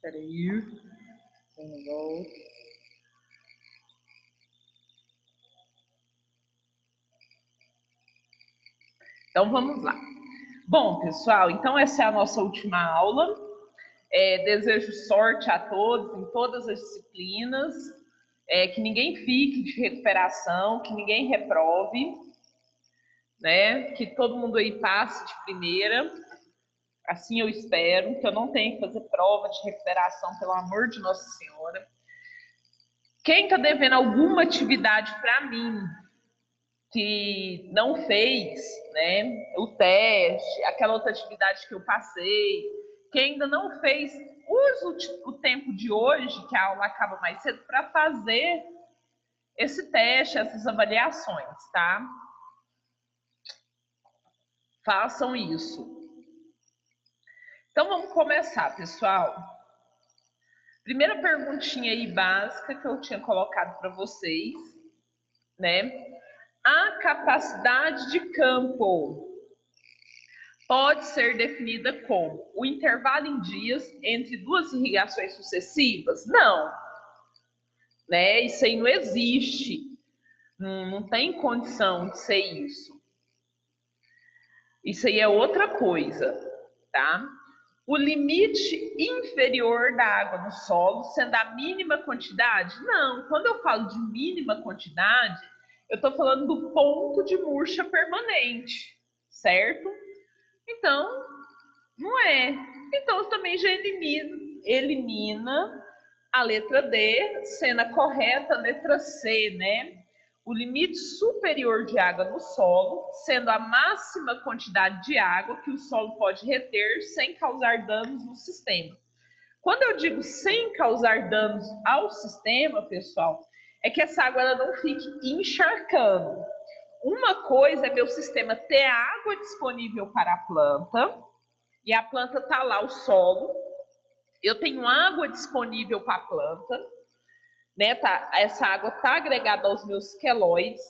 Espera aí. Então, vamos lá. Bom, pessoal, então essa é a nossa última aula. Desejo sorte a todos, em todas as disciplinas, que ninguém fique de recuperação, que ninguém reprove, né? Que todo mundo aí passe de primeira. Assim eu espero, que eu não tenha que fazer prova de recuperação, pelo amor de Nossa Senhora. Quem está devendo alguma atividade para mim, que não fez, né, o teste, aquela outra atividade que eu passei, que ainda não fez, use o tempo de hoje, que a aula acaba mais cedo, para fazer esse teste, essas avaliações, tá? Façam isso. Então, vamos começar, pessoal. Primeira perguntinha aí básica que eu tinha colocado para vocês, né? A capacidade de campo pode ser definida como o intervalo em dias entre duas irrigações sucessivas? Não, né? Isso aí não existe. Não tem condição de ser isso. Isso aí é outra coisa, tá? O limite inferior da água no solo, sendo a mínima quantidade? Não, quando eu falo de mínima quantidade, eu estou falando do ponto de murcha permanente, certo? Então, não é. Então, também já elimina a letra D, sendo a correta a letra C, né? O limite superior de água no solo, sendo a máxima quantidade de água que o solo pode reter sem causar danos no sistema. Quando eu digo sem causar danos ao sistema, pessoal, é que essa água ela não fique encharcando. Uma coisa é meu sistema ter água disponível para a planta, e a planta está lá, o solo, eu tenho água disponível para a planta, né? Essa água está agregada aos meus colóides,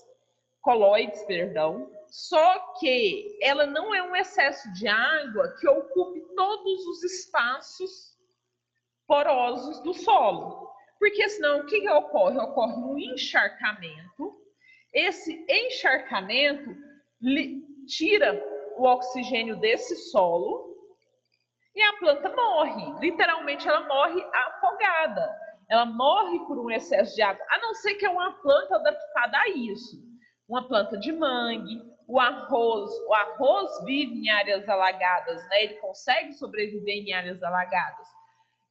só que ela não é um excesso de água que ocupe todos os espaços porosos do solo. Porque senão o que ocorre? Ocorre um encharcamento. Esse encharcamento tira o oxigênio desse solo e a planta morre. Literalmente ela morre afogada. Ela morre por um excesso de água, a não ser que é uma planta adaptada a isso. Uma planta de mangue, o arroz vive em áreas alagadas, né? Ele consegue sobreviver em áreas alagadas.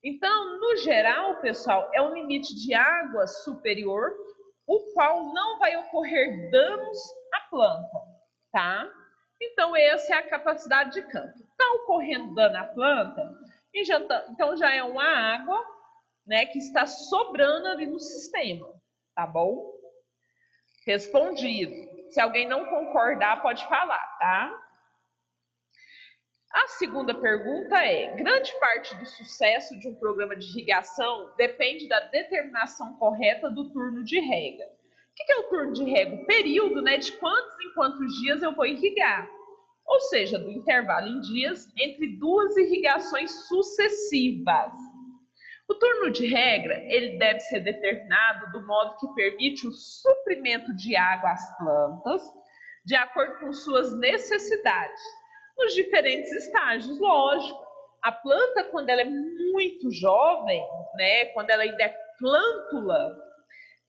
Então, no geral, pessoal, é um limite de água superior, o qual não vai ocorrer danos à planta, tá? Então, essa é a capacidade de campo. Está ocorrendo dano à planta, então já é uma água, né, que está sobrando ali no sistema, tá bom? Respondido. Se alguém não concordar, pode falar, tá? A segunda pergunta é: grande parte do sucesso de um programa de irrigação depende da determinação correta do turno de rega. O que é o turno de rega? O período, né, de quantos em quantos dias eu vou irrigar. Ou seja, do intervalo em dias entre duas irrigações sucessivas. O turno de regra, ele deve ser determinado do modo que permite o suprimento de água às plantas, de acordo com suas necessidades, nos diferentes estágios, lógico. A planta, quando ela é muito jovem, né, quando ela ainda é plântula,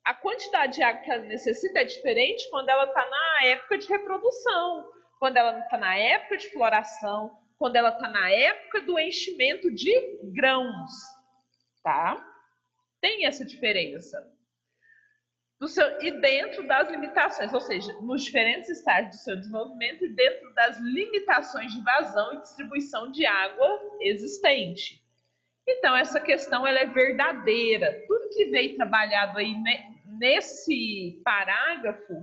a quantidade de água que ela necessita é diferente quando ela está na época de reprodução, quando ela está na época de floração, quando ela está na época do enchimento de grãos, tá? Tem essa diferença. E dentro das limitações, ou seja, nos diferentes estágios do seu desenvolvimento e dentro das limitações de vazão e distribuição de água existente. Então, essa questão ela é verdadeira. Tudo que veio trabalhado aí nesse parágrafo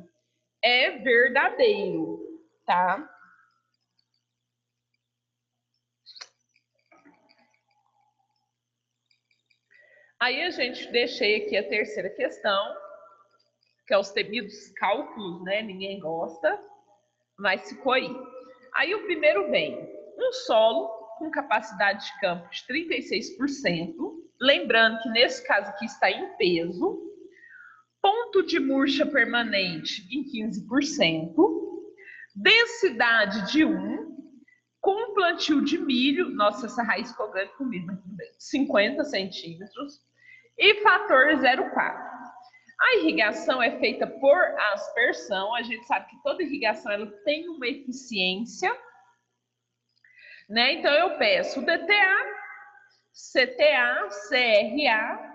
é verdadeiro, tá? Aí a gente deixei aqui a terceira questão, que é os temidos cálculos, né? Ninguém gosta, mas ficou aí. Aí o primeiro vem, um solo com capacidade de campo de 36%, lembrando que nesse caso aqui está em peso, ponto de murcha permanente em 15%, densidade de 1, com plantio de milho, nossa, essa raiz ficou grande com milho, mas tudo bem, 50 centímetros, e fator 0,4. A irrigação é feita por aspersão, a gente sabe que toda irrigação ela tem uma eficiência, né? Então eu peço o DTA, CTA, CRA,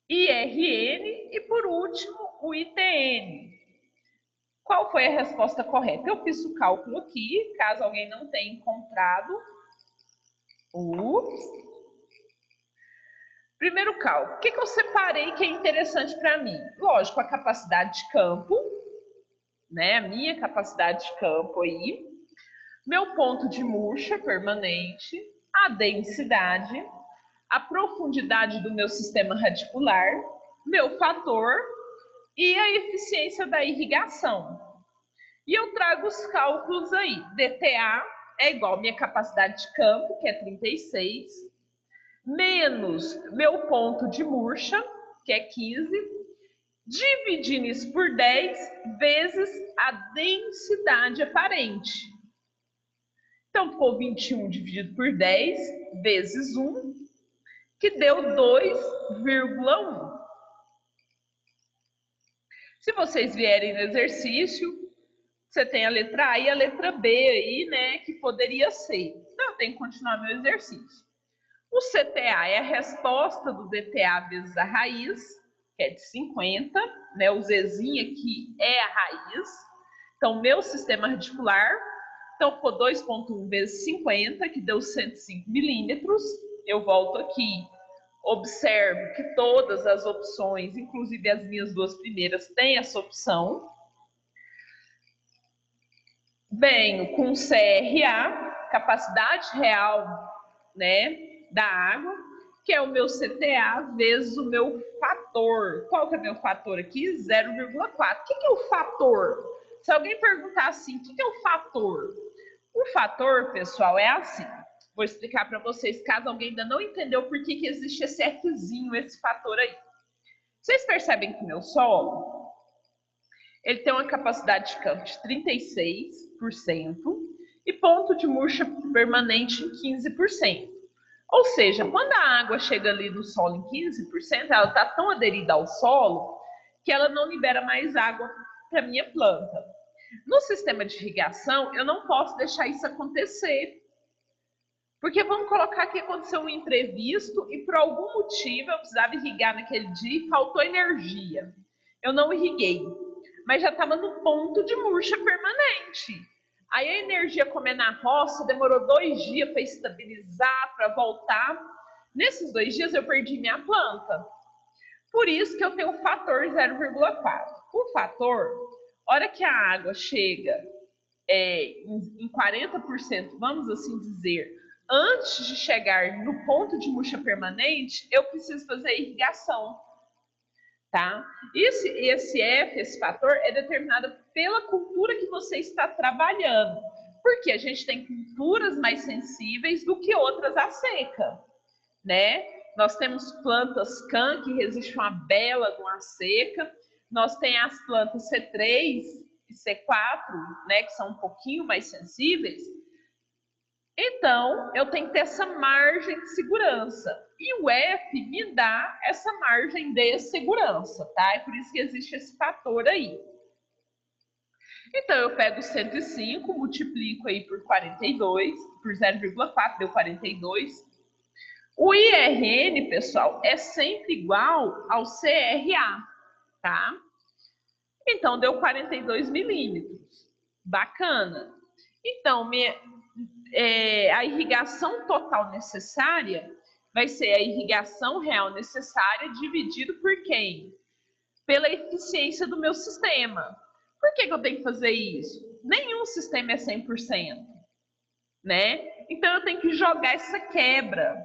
IRN e, por último, o ITN. Qual foi a resposta correta? Eu fiz o cálculo aqui, caso alguém não tenha encontrado. Primeiro cálculo. O que eu separei que é interessante para mim? Lógico, a capacidade de campo, né? A minha capacidade de campo aí. Meu ponto de murcha permanente, a densidade, a profundidade do meu sistema radicular, meu fator e a eficiência da irrigação. E eu trago os cálculos aí. DTA é igual à minha capacidade de campo, que é 36, menos meu ponto de murcha, que é 15, dividindo isso por 10 vezes a densidade aparente. Então, ficou 21 dividido por 10 vezes 1, que deu 2,1. Se vocês vierem no exercício, você tem a letra A e a letra B aí, né, que poderia ser. Então, eu tenho que continuar meu exercício. O CTA é a resposta do DTA vezes a raiz, que é de 50, né, o Zzinho aqui é a raiz. Então, meu sistema radicular, então ficou 2,1 vezes 50, que deu 105 milímetros. Eu volto aqui, observo que todas as opções, inclusive as minhas duas primeiras, têm essa opção. Venho com CRA, capacidade real, né, da água, que é o meu CTA vezes o meu fator. Qual que é o meu fator aqui? 0,4. O que é o fator? Se alguém perguntar assim, o que é o fator? O fator, pessoal, é assim. Vou explicar para vocês, caso alguém ainda não entendeu por que existe esse Fzinho, esse fator aí. Vocês percebem que o meu solo, ele tem uma capacidade de campo de 36% e ponto de murcha permanente em 15%. Ou seja, quando a água chega ali no solo em 15%, ela está tão aderida ao solo que ela não libera mais água para a minha planta. No sistema de irrigação, eu não posso deixar isso acontecer. Porque vamos colocar que aconteceu um imprevisto e por algum motivo eu precisava irrigar naquele dia e faltou energia. Eu não irriguei, mas já estava no ponto de murcha permanente. Aí a energia, como é na roça, demorou 2 dias para estabilizar, para voltar. Nesses 2 dias eu perdi minha planta. Por isso que eu tenho o fator 0,4. O fator, hora que a água chega em 40%, vamos assim dizer, antes de chegar no ponto de murcha permanente, eu preciso fazer a irrigação. Tá? Esse fator é determinado pela cultura que você está trabalhando. Porque a gente tem culturas mais sensíveis do que outras à seca, né? Nós temos plantas CAN que resistem uma bela de uma seca. Nós temos as plantas C3 e C4, né, que são um pouquinho mais sensíveis. Então, eu tenho que ter essa margem de segurança. E o F me dá essa margem de segurança, tá? É por isso que existe esse fator aí. Então, eu pego 105, multiplico aí por 42, por 0,4, deu 42. O IRN, pessoal, é sempre igual ao CRA, tá? Então, deu 42 milímetros. Bacana. Então, a irrigação total necessária vai ser a irrigação real necessária dividido por quem? Pela eficiência do meu sistema. Por que eu tenho que fazer isso? Nenhum sistema é 100%, né? Então, eu tenho que jogar essa quebra,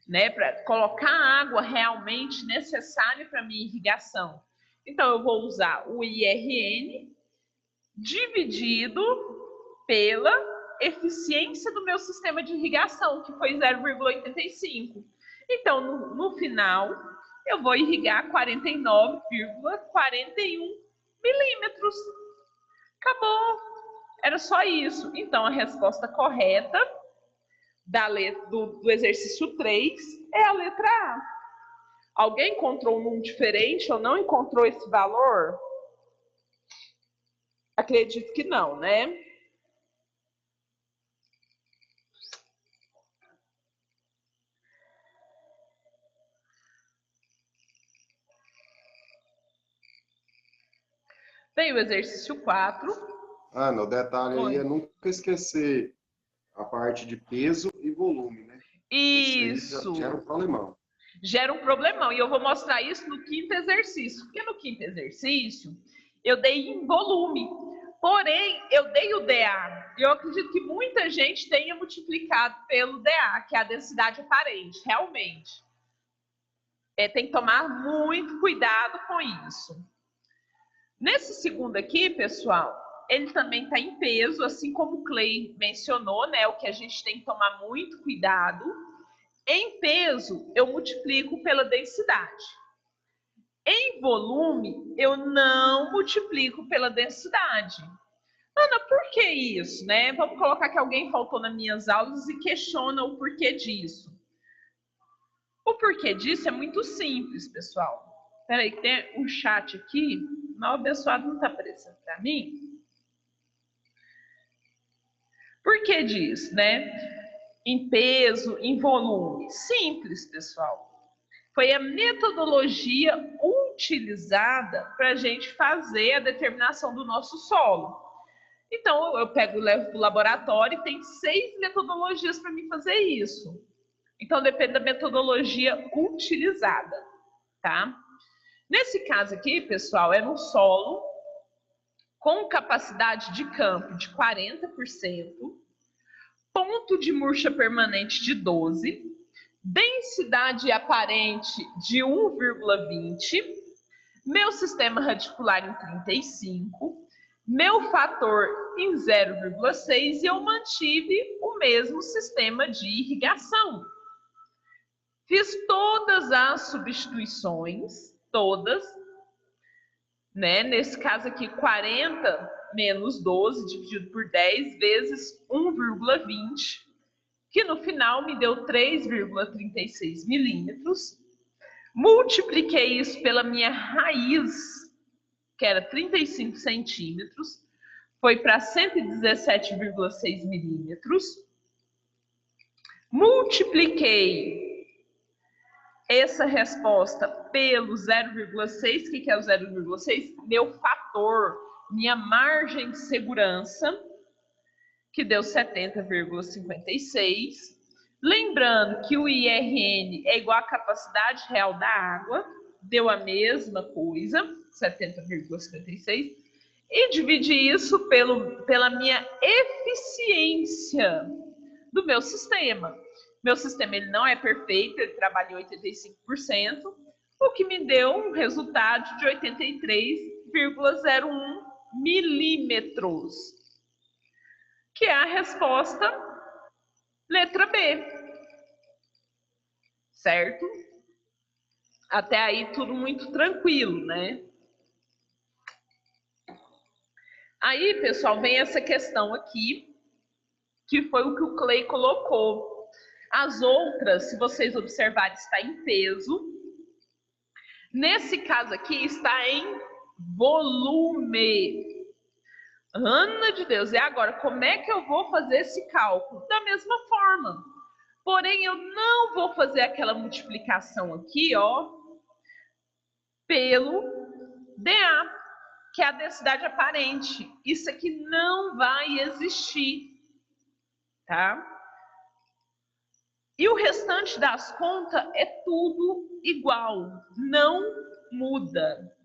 né? Para colocar a água realmente necessária para a minha irrigação. Então, eu vou usar o IRN dividido pela eficiência do meu sistema de irrigação, que foi 0,85. Então, no final, eu vou irrigar 49,41 milímetros. Acabou. Era só isso. Então, a resposta correta do exercício 3 é a letra A. Alguém encontrou um número diferente ou não encontrou esse valor? Acredito que não, né? Vem o exercício 4. Ana, o detalhe aí é nunca esquecer a parte de peso e volume, né? Isso. Gera um problemão. Gera um problemão. E eu vou mostrar isso no quinto exercício. Porque no quinto exercício, eu dei em volume. Porém, eu dei o DA. Eu acredito que muita gente tenha multiplicado pelo DA, que é a densidade aparente, realmente. Tem que tomar muito cuidado com isso. Nesse segundo aqui, pessoal, ele também está em peso, assim como o Clay mencionou, né? O que a gente tem que tomar muito cuidado. Em peso, eu multiplico pela densidade. Em volume, eu não multiplico pela densidade. Ana, por que isso, né? Vamos colocar que alguém faltou nas minhas aulas e questiona o porquê disso. O porquê disso é muito simples, pessoal. Espera aí, tem um chat aqui. O abençoado não está aparecendo para mim. Por que disso, né? Em peso, em volume. Simples, pessoal. Foi a metodologia utilizada para a gente fazer a determinação do nosso solo. Então, eu pego e levo para o laboratório e tem 6 metodologias para mim fazer isso. Então, depende da metodologia utilizada, tá? Nesse caso aqui, pessoal, é um solo com capacidade de campo de 40%, ponto de murcha permanente de 12%, densidade aparente de 1,20, meu sistema radicular em 35, meu fator em 0,6 e eu mantive o mesmo sistema de irrigação. Fiz todas as substituições, todas, né? Nesse caso aqui, 40 menos 12 dividido por 10 vezes 1,20, que no final me deu 3,36 milímetros. Multipliquei isso pela minha raiz, que era 35 centímetros, foi para 117,6 milímetros. Multipliquei essa resposta pelo 0,6, o que é o 0,6? Meu fator, minha margem de segurança, que deu 70,56. Lembrando que o IRN é igual à capacidade real da água, deu a mesma coisa, 70,56. E dividi isso pela minha eficiência do meu sistema. Meu sistema ele não é perfeito, ele trabalha em 85%, o que me deu um resultado de 83,01 milímetros, que é a resposta letra B. Certo? Até aí tudo muito tranquilo, né? Aí, pessoal, vem essa questão aqui, que foi o que o Clay colocou. As outras, se vocês observarem, está em peso. Nesse caso aqui, está em volume. Ana de Deus, e agora, como é que eu vou fazer esse cálculo? Da mesma forma. Porém, eu não vou fazer aquela multiplicação aqui, ó, pelo DA, que é a densidade aparente. Isso aqui não vai existir, tá? E o restante das contas é tudo igual, não muda,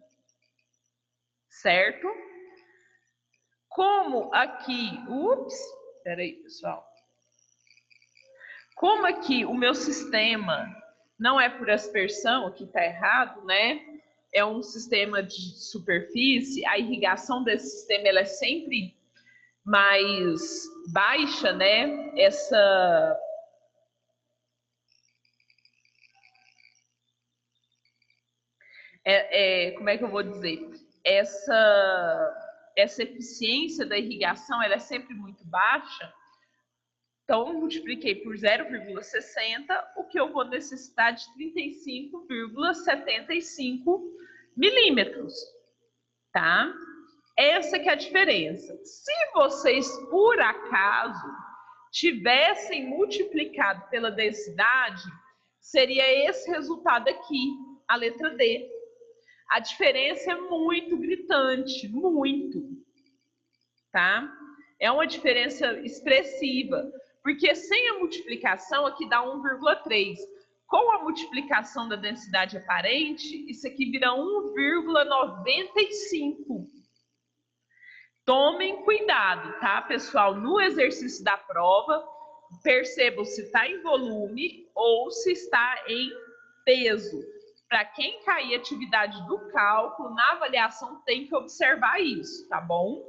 certo? Como aqui, peraí, pessoal. Como aqui o meu sistema não é por aspersão, aqui tá errado, né? É um sistema de superfície, a irrigação desse sistema ela é sempre mais baixa, né? como é que eu vou dizer? Essa eficiência da irrigação ela é sempre muito baixa. Então, eu multipliquei por 0,60, o que eu vou necessitar de 35,75 milímetros, tá? Essa que é a diferença. Se vocês, por acaso, tivessem multiplicado pela densidade, seria esse resultado aqui, a letra D. A diferença é muito gritante, muito, tá? É uma diferença expressiva, porque sem a multiplicação aqui dá 1,3. Com a multiplicação da densidade aparente, isso aqui vira 1,95. Tomem cuidado, tá, pessoal? No exercício da prova, percebam se está em volume ou se está em peso. Para quem cair atividade do cálculo, na avaliação tem que observar isso, tá bom?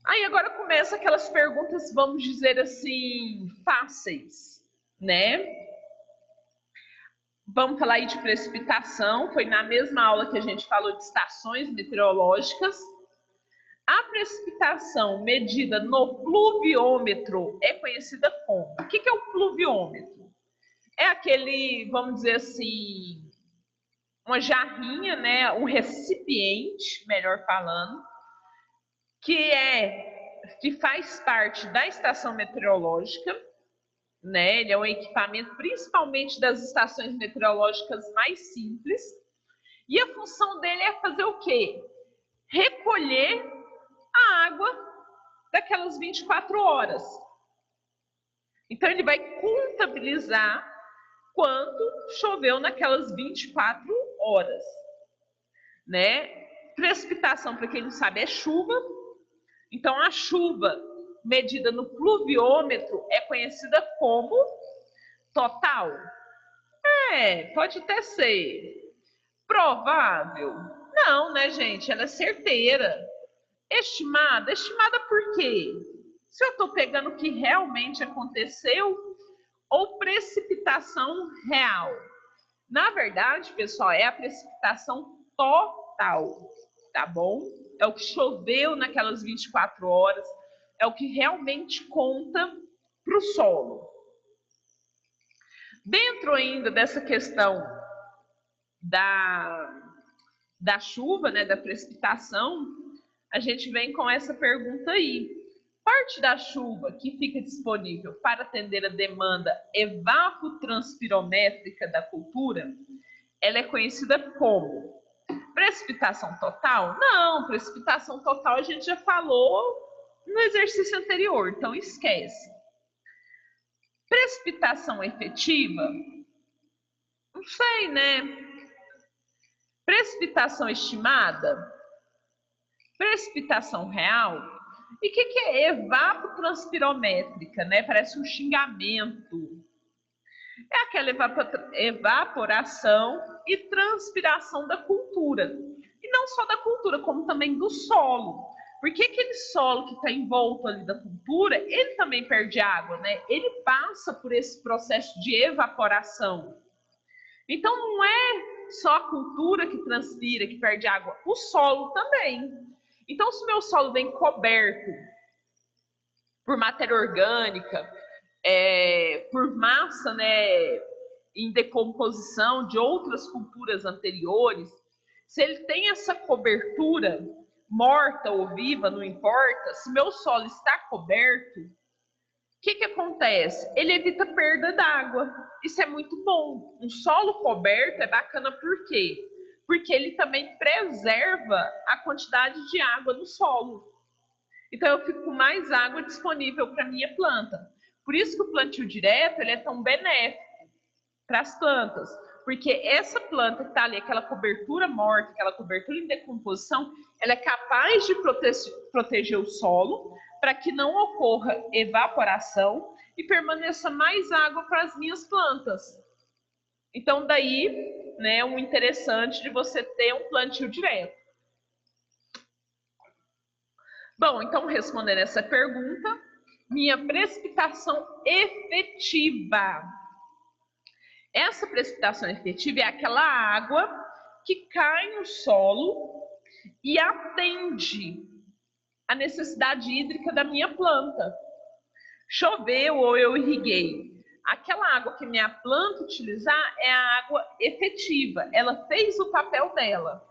Aí agora começa aquelas perguntas, vamos dizer assim, fáceis, né? Vamos falar aí de precipitação, foi na mesma aula que a gente falou de estações meteorológicas. A precipitação medida no pluviômetro é conhecida como? O que é o pluviômetro? É aquele, vamos dizer assim, uma jarrinha, né? Um recipiente, melhor falando, que faz parte da estação meteorológica, né? Ele é um equipamento principalmente das estações meteorológicas mais simples. E a função dele é fazer o quê? Recolher a água daquelas 24 horas. Então, ele vai contabilizar quanto choveu naquelas 24 horas, né? Precipitação, para quem não sabe, é chuva. Então, a chuva medida no pluviômetro é conhecida como total. Pode até ser. Provável? Não, né, gente? Ela é certeira. Estimada? Estimada por quê? Se eu estou pegando o que realmente aconteceu ou precipitação real. Na verdade, pessoal, é a precipitação total, tá bom? É o que choveu naquelas 24 horas, é o que realmente conta para o solo. Dentro ainda dessa questão da chuva, né, da precipitação, a gente vem com essa pergunta aí. Parte da chuva que fica disponível para atender a demanda evapotranspirométrica da cultura, ela é conhecida como precipitação total? Não, precipitação total a gente já falou no exercício anterior, então esquece. Precipitação efetiva? Não sei, né? Precipitação estimada? Precipitação real? E o que é evapotranspirométrica, né? Parece um xingamento. É aquela evaporação e transpiração da cultura. E não só da cultura, como também do solo. Porque aquele solo que está envolto ali da cultura, ele também perde água, né? Ele passa por esse processo de evaporação. Então, não é só a cultura que transpira, que perde água, o solo também. Então, se o meu solo vem coberto por matéria orgânica, por massa, né, em decomposição de outras culturas anteriores, se ele tem essa cobertura, morta ou viva, não importa, se meu solo está coberto, o que acontece? Ele evita perda d'água. Isso é muito bom. Um solo coberto é bacana por quê? Porque ele também preserva a quantidade de água no solo. Então, eu fico com mais água disponível para a minha planta. Por isso que o plantio direto ele é tão benéfico para as plantas. Porque essa planta que está ali, aquela cobertura morta, aquela cobertura em decomposição, ela é capaz de proteger o solo para que não ocorra evaporação e permaneça mais água para as minhas plantas. Então, daí, né, o interessante de você ter um plantio direto. Bom, então, respondendo essa pergunta, minha precipitação efetiva Essa precipitação efetiva é aquela água que cai no solo e atende a necessidade hídrica da minha planta. Choveu ou eu irriguei. Aquela água que minha planta utilizar é a água efetiva. Ela fez o papel dela,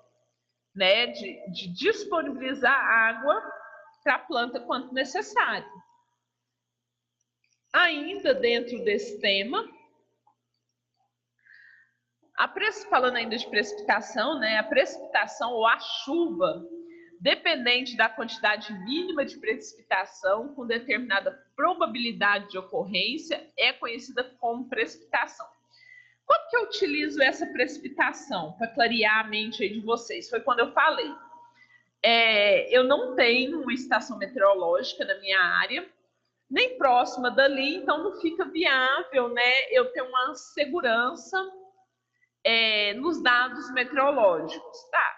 né, de disponibilizar água para a planta quanto necessário. Ainda dentro desse tema, falando ainda de precipitação, né, a precipitação ou a chuva, dependente da quantidade mínima de precipitação com determinada probabilidade de ocorrência, é conhecida como precipitação. Quando que eu utilizo essa precipitação? Para clarear a mente aí de vocês, foi quando eu falei. Eu não tenho uma estação meteorológica na minha área, nem próxima dali, então não fica viável, né, eu ter uma segurança nos dados meteorológicos, tá?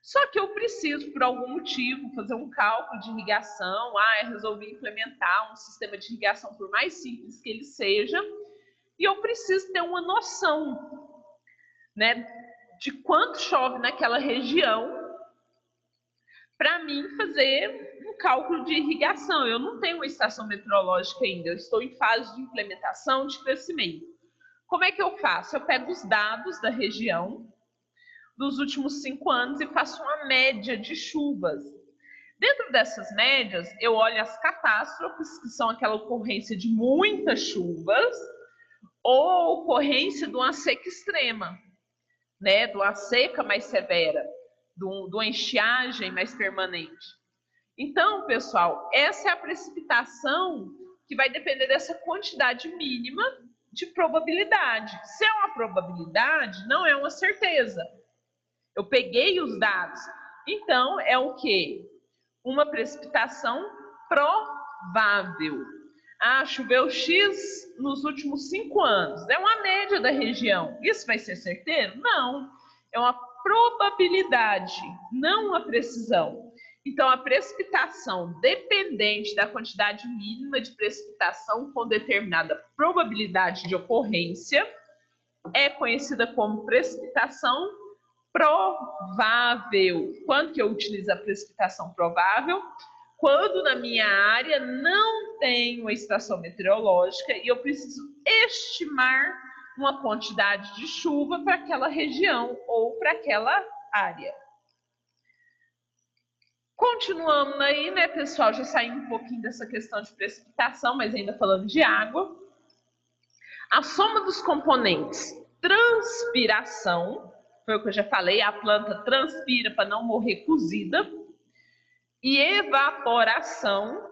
Só que eu preciso, por algum motivo, fazer um cálculo de irrigação. Resolvi implementar um sistema de irrigação, por mais simples que ele seja, e eu preciso ter uma noção, né, de quanto chove naquela região para mim fazer um cálculo de irrigação. Eu não tenho uma estação meteorológica ainda, eu estou em fase de implementação, de crescimento. Como é que eu faço? Eu pego os dados da região dos últimos 5 anos e faço uma média de chuvas. Dentro dessas médias, eu olho as catástrofes, que são aquela ocorrência de muitas chuvas, ou ocorrência de uma seca extrema, né? De uma seca mais severa, de uma estiagem mais permanente. Então, pessoal, essa é a precipitação que vai depender dessa quantidade mínima de probabilidade. Se é uma probabilidade, não é uma certeza. Eu peguei os dados. Então, é o quê? Uma precipitação provável. Choveu X nos últimos 5 anos. É uma média da região. Isso vai ser certeiro? Não. É uma probabilidade, não uma precisão. Então, a precipitação dependente da quantidade mínima de precipitação com determinada probabilidade de ocorrência é conhecida como precipitação provável. Quando que eu utilizo a precipitação provável? Quando na minha área não tem uma estação meteorológica e eu preciso estimar uma quantidade de chuva para aquela região ou para aquela área. Continuando aí, né, pessoal? Já saímos um pouquinho dessa questão de precipitação, mas ainda falando de água. A soma dos componentes transpiração, foi o que eu já falei, a planta transpira para não morrer cozida, e evaporação,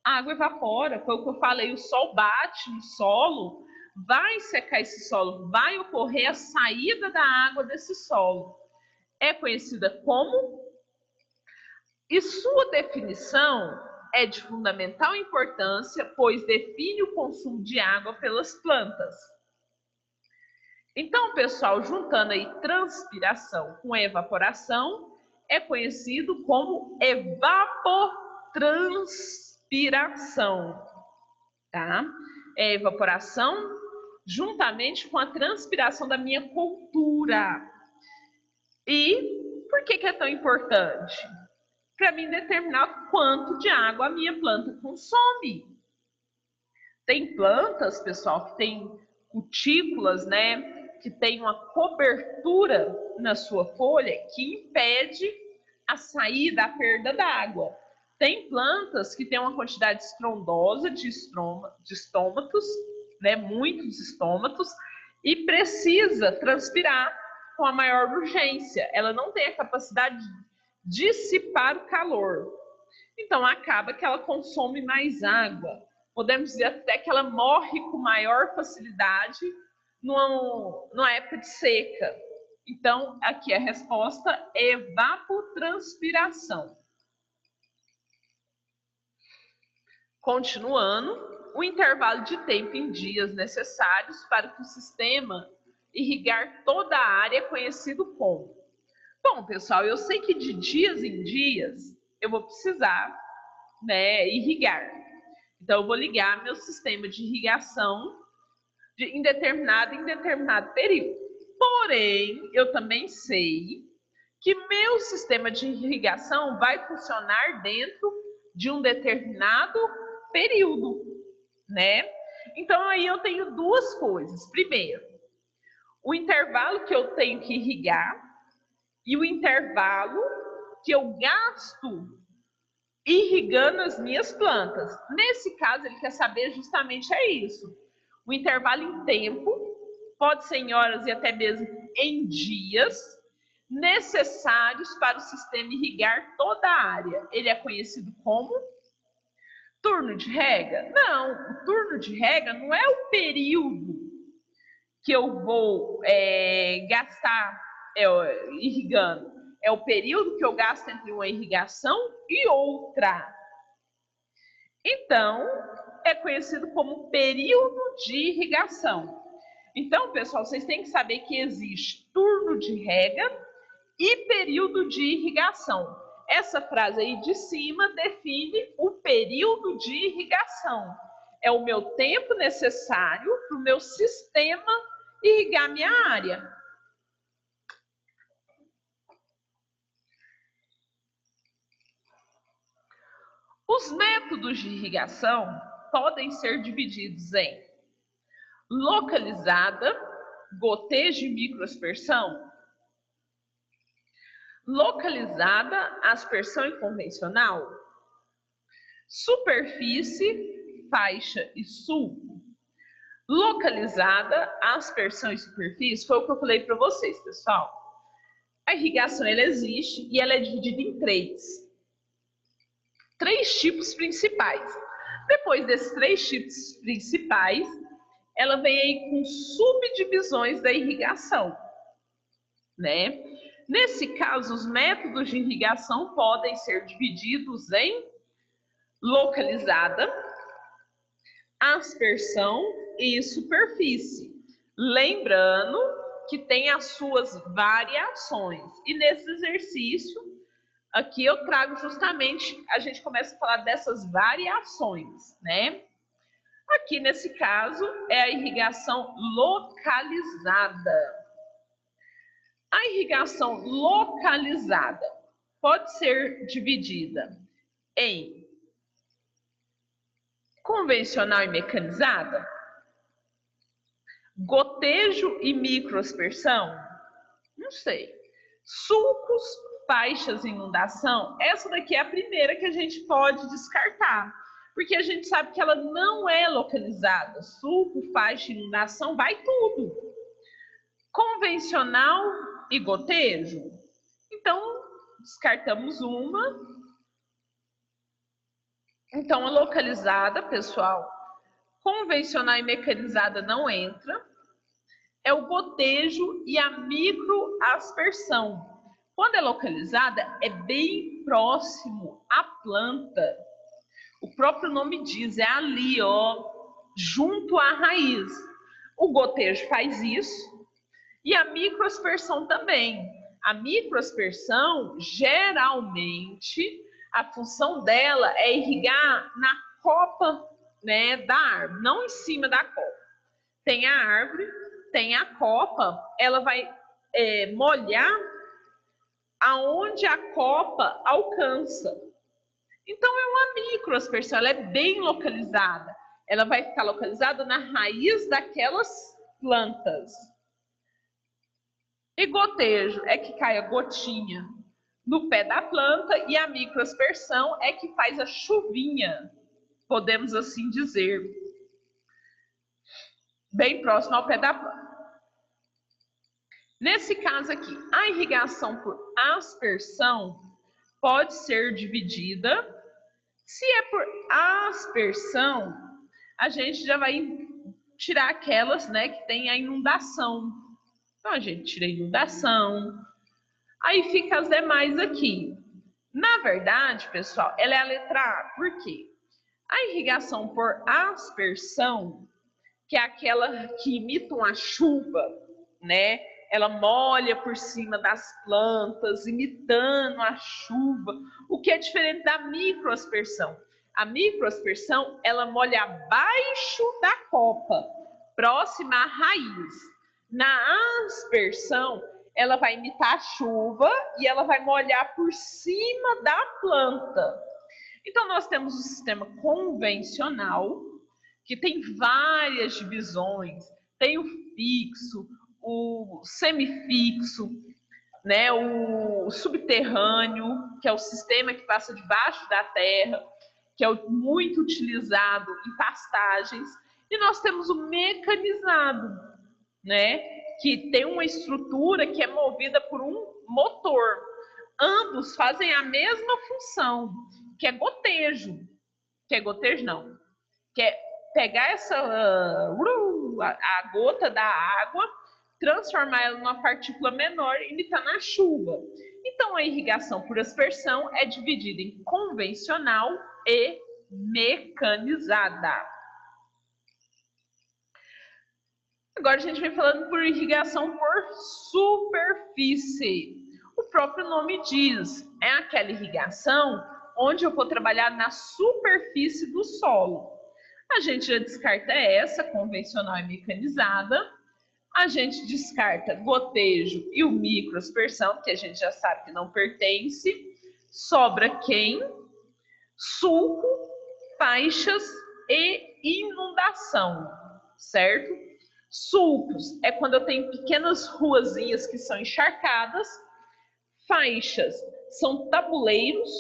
a água evapora, foi o que eu falei, o sol bate no solo, vai secar esse solo, vai ocorrer a saída da água desse solo. É conhecida como, e sua definição é de fundamental importância, pois define o consumo de água pelas plantas. Então, pessoal, juntando aí transpiração com evaporação, é conhecido como evapotranspiração, tá? É evaporação juntamente com a transpiração da minha cultura. E por que é tão importante? Para mim determinar quanto de água a minha planta consome. Tem plantas, pessoal, que tem cutículas, né? Que tem uma cobertura na sua folha que impede a saída, a perda d'água. Tem plantas que têm uma quantidade estrondosa de estômatos, né, muitos estômatos, e precisa transpirar com a maior urgência. Ela não tem a capacidade de dissipar o calor. Então, acaba que ela consome mais água. Podemos dizer até que ela morre com maior facilidade numa época de seca. Então, aqui a resposta é evapotranspiração. Continuando, o intervalo de tempo em dias necessários para que o sistema irrigar toda a área é conhecido como. Bom, pessoal, eu sei que de dias em dias eu vou precisar, né, irrigar. Então, eu vou ligar meu sistema de irrigação em determinado período. Porém, eu também sei que meu sistema de irrigação vai funcionar dentro de um determinado período, né? Então, aí eu tenho duas coisas. Primeiro, o intervalo que eu tenho que irrigar e o intervalo que eu gasto irrigando as minhas plantas. Nesse caso, ele quer saber justamente isso. O intervalo em tempo, pode ser em horas e até mesmo em dias, necessários para o sistema irrigar toda a área. Ele é conhecido como turno de rega? Não, o turno de rega não é o período que eu vou gastar irrigando. É o período que eu gasto entre uma irrigação e outra. Então, é conhecido como período de irrigação. Então, pessoal, vocês têm que saber que existe turno de rega e período de irrigação. Essa frase aí de cima define o período de irrigação. É o meu tempo necessário para o meu sistema irrigar minha área. Os métodos de irrigação podem ser divididos em localizada, gotejo e microaspersão, localizada, aspersão e convencional, superfície, faixa e sulco, localizada, aspersão e superfície. Foi o que eu falei para vocês, pessoal. A irrigação ela existe e ela é dividida em três tipos principais. Depois desses três tipos principais, ela vem aí com subdivisões da irrigação, né? Nesse caso, os métodos de irrigação podem ser divididos em localizada, aspersão e superfície. Lembrando que tem as suas variações. E nesse exercício, aqui eu trago justamente, a gente começa a falar dessas variações, né? Aqui nesse caso é a irrigação localizada. A irrigação localizada pode ser dividida em convencional e mecanizada, gotejo e microaspersão, não sei, sulcos, faixas e inundação. Essa daqui é a primeira que a gente pode descartar, porque a gente sabe que ela não é localizada. Sulco, faixa e inundação, vai tudo. Convencional e gotejo, então descartamos uma. Então a localizada, pessoal, convencional e mecanizada não entra. É o gotejo e a microaspersão. Quando é localizada, é bem próximo à planta. O próprio nome diz, é ali, ó, junto à raiz. O gotejo faz isso e a microaspersão também. A microaspersão, geralmente, a função dela é irrigar na copa, né, da árvore, não em cima da copa. Tem a árvore, tem a copa, ela vai molhar aonde a copa alcança. Então é uma microaspersão, ela é bem localizada. Ela vai ficar localizada na raiz daquelas plantas. E gotejo é que cai a gotinha no pé da planta e a microaspersão é que faz a chuvinha, podemos assim dizer, bem próximo ao pé da planta. Nesse caso aqui, a irrigação por aspersão pode ser dividida. Se é por aspersão, a gente já vai tirar aquelas, né, que tem a inundação. Então a gente tira a inundação. Aí fica as demais aqui. Na verdade, pessoal, ela é a letra A. Por quê? A irrigação por aspersão, que é aquela que imita uma chuva, né? Ela molha por cima das plantas, imitando a chuva, o que é diferente da microaspersão. A microaspersão, ela molha abaixo da copa. próxima à raiz. Na aspersão, ela vai imitar a chuva e ela vai molhar por cima da planta. Então, nós temos o sistema convencional, que tem várias divisões. Tem o fixo, o semifixo, né, o subterrâneo, que é o sistema que passa debaixo da terra, que é muito utilizado em pastagens. E nós temos o mecanizado, né, que tem uma estrutura que é movida por um motor. Ambos fazem a mesma função, que é gotejo. Que é gotejo, não. Que é pegar a gota da água, transformar ela numa partícula menor, imitando a chuva. Então, a irrigação por aspersão é dividida em convencional e mecanizada. Agora a gente vem falando por irrigação por superfície. O próprio nome diz, é aquela irrigação onde eu vou trabalhar na superfície do solo. A gente já descarta essa, convencional e mecanizada. A gente descarta gotejo e o microaspersão, que a gente já sabe que não pertence. Sobra quem? Sulco, faixas e inundação, certo? Sulcos é quando eu tenho pequenas ruazinhas que são encharcadas. Faixas são tabuleiros,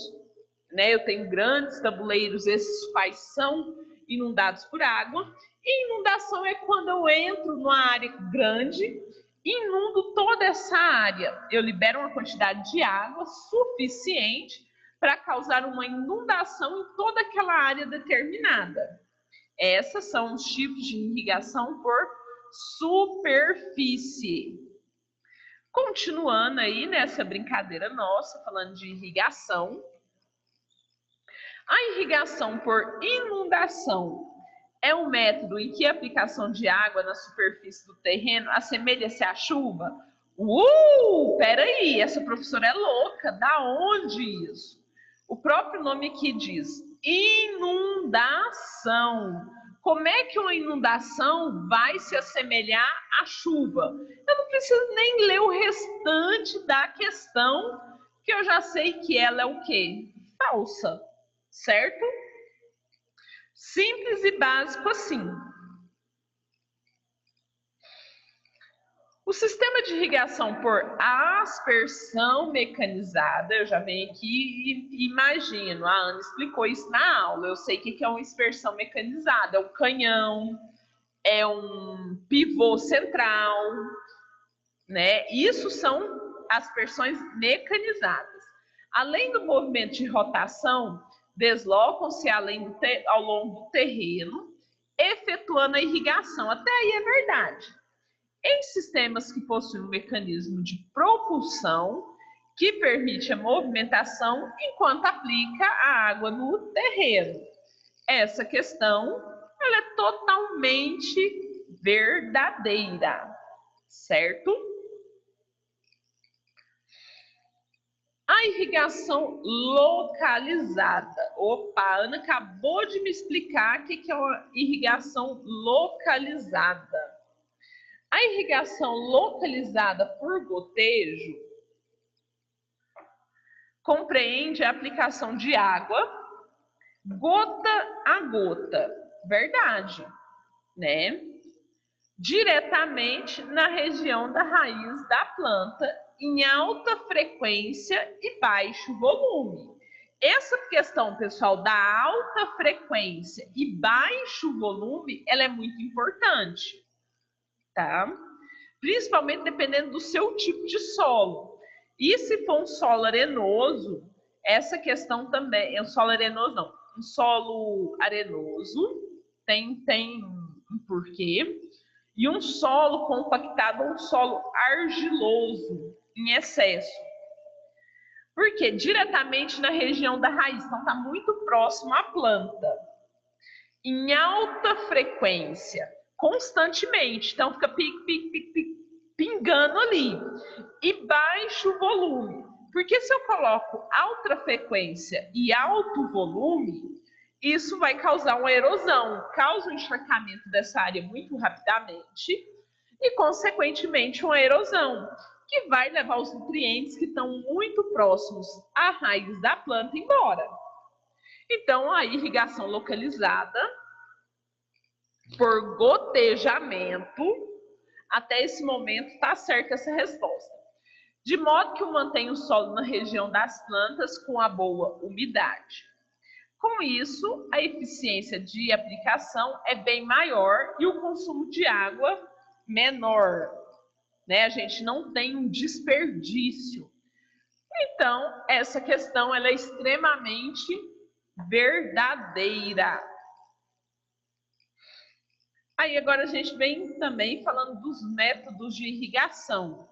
né? Eu tenho grandes tabuleiros, esses quais são inundados por água. E inundação é quando eu entro numa área grande e inundo toda essa área. Eu libero uma quantidade de água suficiente para causar uma inundação em toda aquela área determinada. Essas são os tipos de irrigação por superfície. Continuando aí nessa brincadeira nossa, falando de irrigação. A irrigação por inundação é um método em que a aplicação de água na superfície do terreno assemelha-se à chuva? Peraí, essa professora é louca, da onde isso? O próprio nome aqui diz inundação. Como é que uma inundação vai se assemelhar à chuva? Eu não preciso nem ler o restante da questão, que eu já sei que ela é o quê? Falsa, certo? Simples e básico assim. O sistema de irrigação por aspersão mecanizada, eu já venho aqui e imagino, a Ana explicou isso na aula, eu sei o que é uma aspersão mecanizada, é um canhão, é um pivô central, né? Isso são aspersões mecanizadas. Além do movimento de rotação, deslocam-se ao longo do terreno, efetuando a irrigação. Até aí é verdade. Em sistemas que possuem um mecanismo de propulsão, que permite a movimentação enquanto aplica a água no terreno. Essa questão ela é totalmente verdadeira, certo? A irrigação localizada. Opa, a Ana acabou de me explicar o que é uma irrigação localizada. A irrigação localizada por gotejo compreende a aplicação de água gota a gota, verdade, né? Diretamente na região da raiz da planta, em alta frequência e baixo volume. Essa questão, pessoal, da alta frequência e baixo volume, ela é muito importante, tá? Principalmente dependendo do seu tipo de solo. E se for um solo arenoso, essa questão também, um solo arenoso não, um solo arenoso, tem um porquê, e um solo compactado ou um solo argiloso em excesso. Porque diretamente na região da raiz, então está muito próximo à planta. Em alta frequência, constantemente, então fica pingando ali. E baixo volume, porque se eu coloco alta frequência e alto volume, Isso vai causar uma erosão, causa um encharcamento dessa área muito rapidamente e, consequentemente, uma erosão, que vai levar os nutrientes que estão muito próximos à raiz da planta embora. Então, a irrigação localizada por gotejamento, até esse momento está certa essa resposta. De modo que mantém o solo na região das plantas com a boa umidade. Com isso, a eficiência de aplicação é bem maior e o consumo de água menor, né? A gente não tem um desperdício. Então, essa questão ela é extremamente verdadeira. Aí agora a gente vem também falando dos métodos de irrigação.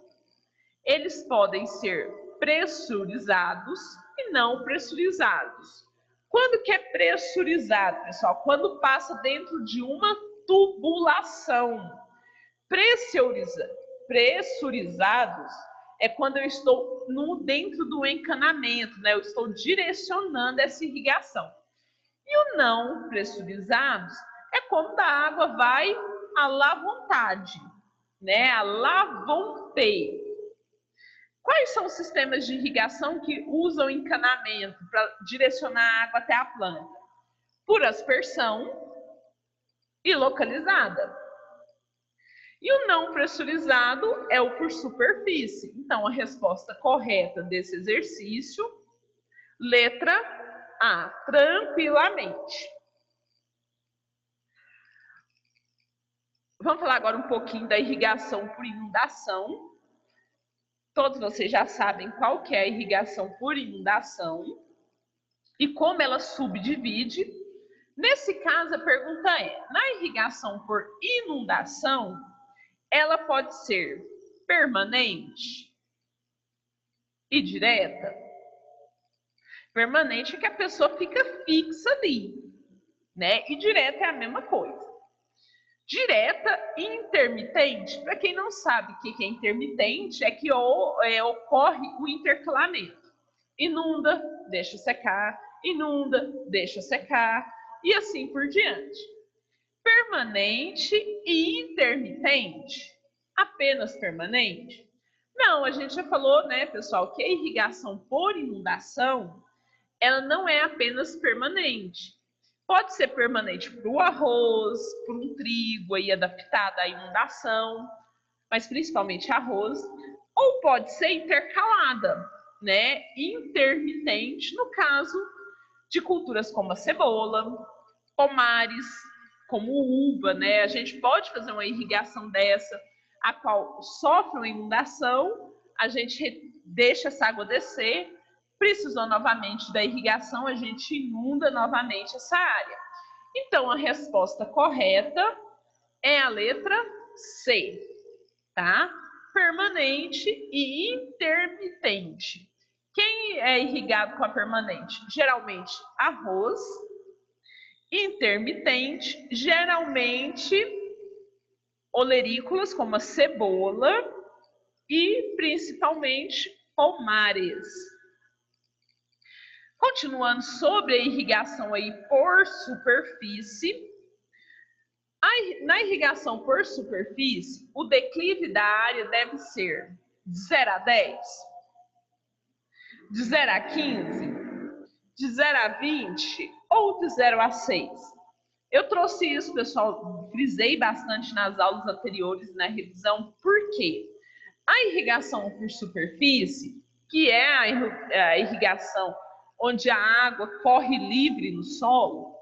Eles podem ser pressurizados e não pressurizados. Quando que é pressurizado, pessoal? Quando passa dentro de uma tubulação. Pressurizados é quando eu estou dentro do encanamento, né? Eu estou direcionando essa irrigação. E o não pressurizados é quando a água vai à la vontade, né? À la vontade. Quais são os sistemas de irrigação que usam encanamento para direcionar a água até a planta? Por aspersão e localizada. E o não pressurizado é o por superfície. Então, a resposta correta desse exercício, letra A, tranquilamente. Vamos falar agora um pouquinho da irrigação por inundação. Todos vocês já sabem qual que é a irrigação por inundação e como ela subdivide. Nesse caso, a pergunta é, na irrigação por inundação, ela pode ser permanente e direta? Permanente é que a pessoa fica fixa ali, né? E direta é a mesma coisa. Direta e intermitente, para quem não sabe o que é intermitente, é que ocorre o intercalamento. Inunda, deixa secar, inunda, deixa secar, e assim por diante. Permanente e intermitente? Apenas permanente? Não, a gente já falou, né, pessoal, que a irrigação por inundação, ela não é apenas permanente. Pode ser permanente para o arroz, para um trigo aí adaptado à inundação, mas principalmente arroz, ou pode ser intercalada, né? Intermitente, no caso de culturas como a cebola, pomares, como uva, né? A gente pode fazer uma irrigação dessa, a qual sofre uma inundação, a gente deixa essa água descer, precisou novamente da irrigação, a gente inunda novamente essa área. Então, a resposta correta é a letra C, tá? Permanente e intermitente. Quem é irrigado com a permanente? Geralmente arroz. Intermitente, geralmente olerícolas, como a cebola e principalmente pomares. Continuando sobre a irrigação aí por superfície, na irrigação por superfície, o declive da área deve ser de 0 a 10, de 0 a 15, de 0 a 20 ou de 0 a 6. Eu trouxe isso, pessoal, frisei bastante nas aulas anteriores, na revisão, porque a irrigação por superfície, que é a irrigação onde a água corre livre no solo,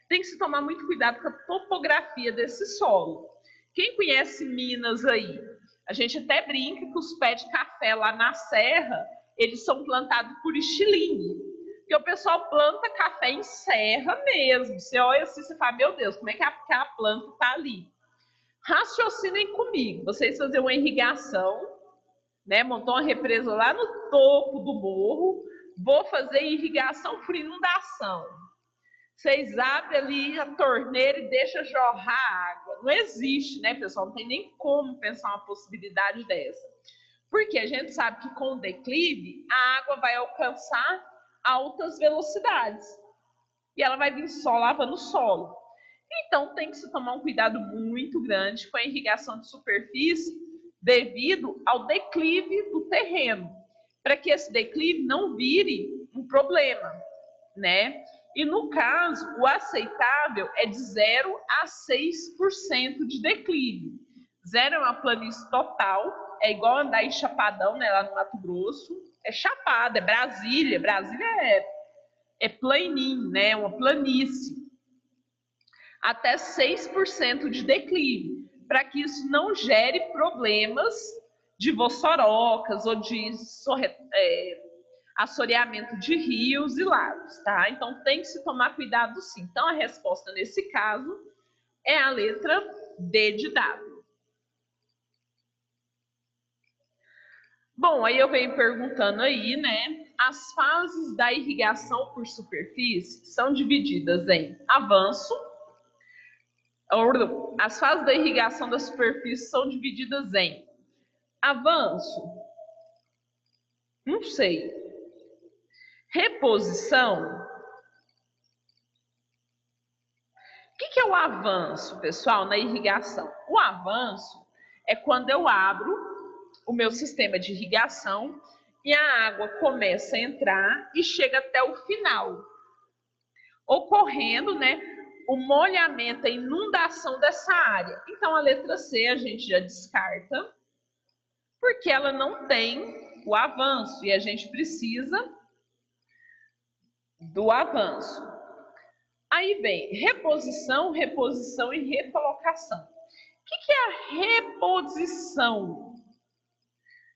tem que se tomar muito cuidado com a topografia desse solo. Quem conhece Minas aí, a gente até brinca que os pés de café lá na serra, eles são plantados por estilingue. Porque o pessoal planta café em serra mesmo. Você olha assim, você fala, meu Deus, como é que a planta está ali? Raciocinem comigo. Vocês fazem uma irrigação, né? Montou uma represa lá no topo do morro, vou fazer irrigação por inundação. Vocês abrem ali a torneira e deixam jorrar água. Não existe, né, pessoal? Não tem nem como pensar uma possibilidade dessa. Porque a gente sabe que com o declive, a água vai alcançar altas velocidades. e ela vai vir só lavando o solo. Então, tem que se tomar um cuidado muito grande com a irrigação de superfície devido ao declive do terreno, para que esse declive não vire um problema, né? E no caso, o aceitável é de 0 a 6% de declive. 0 é uma planície total, é igual andar em Chapadão, né, lá no Mato Grosso. É Chapada, é Brasília. Brasília é planinho, né, uma planície. Até 6% de declive, para que isso não gere problemas de vossorocas ou de assoreamento de rios e lagos, tá? Então tem que se tomar cuidado sim. Então a resposta nesse caso é a letra D de dado. Bom, aí eu venho perguntando aí, né? As fases da irrigação por superfície são divididas em avanço. As fases da irrigação da superfície são divididas em avanço, não sei, reposição. O que é o avanço, pessoal, na irrigação? O avanço é quando eu abro o meu sistema de irrigação e a água começa a entrar e chega até o final, ocorrendo, né, o molhamento, a inundação dessa área. Então, a letra C a gente já descarta, porque ela não tem o avanço e a gente precisa do avanço. Aí vem reposição, reposição e recolocação. O que é a reposição,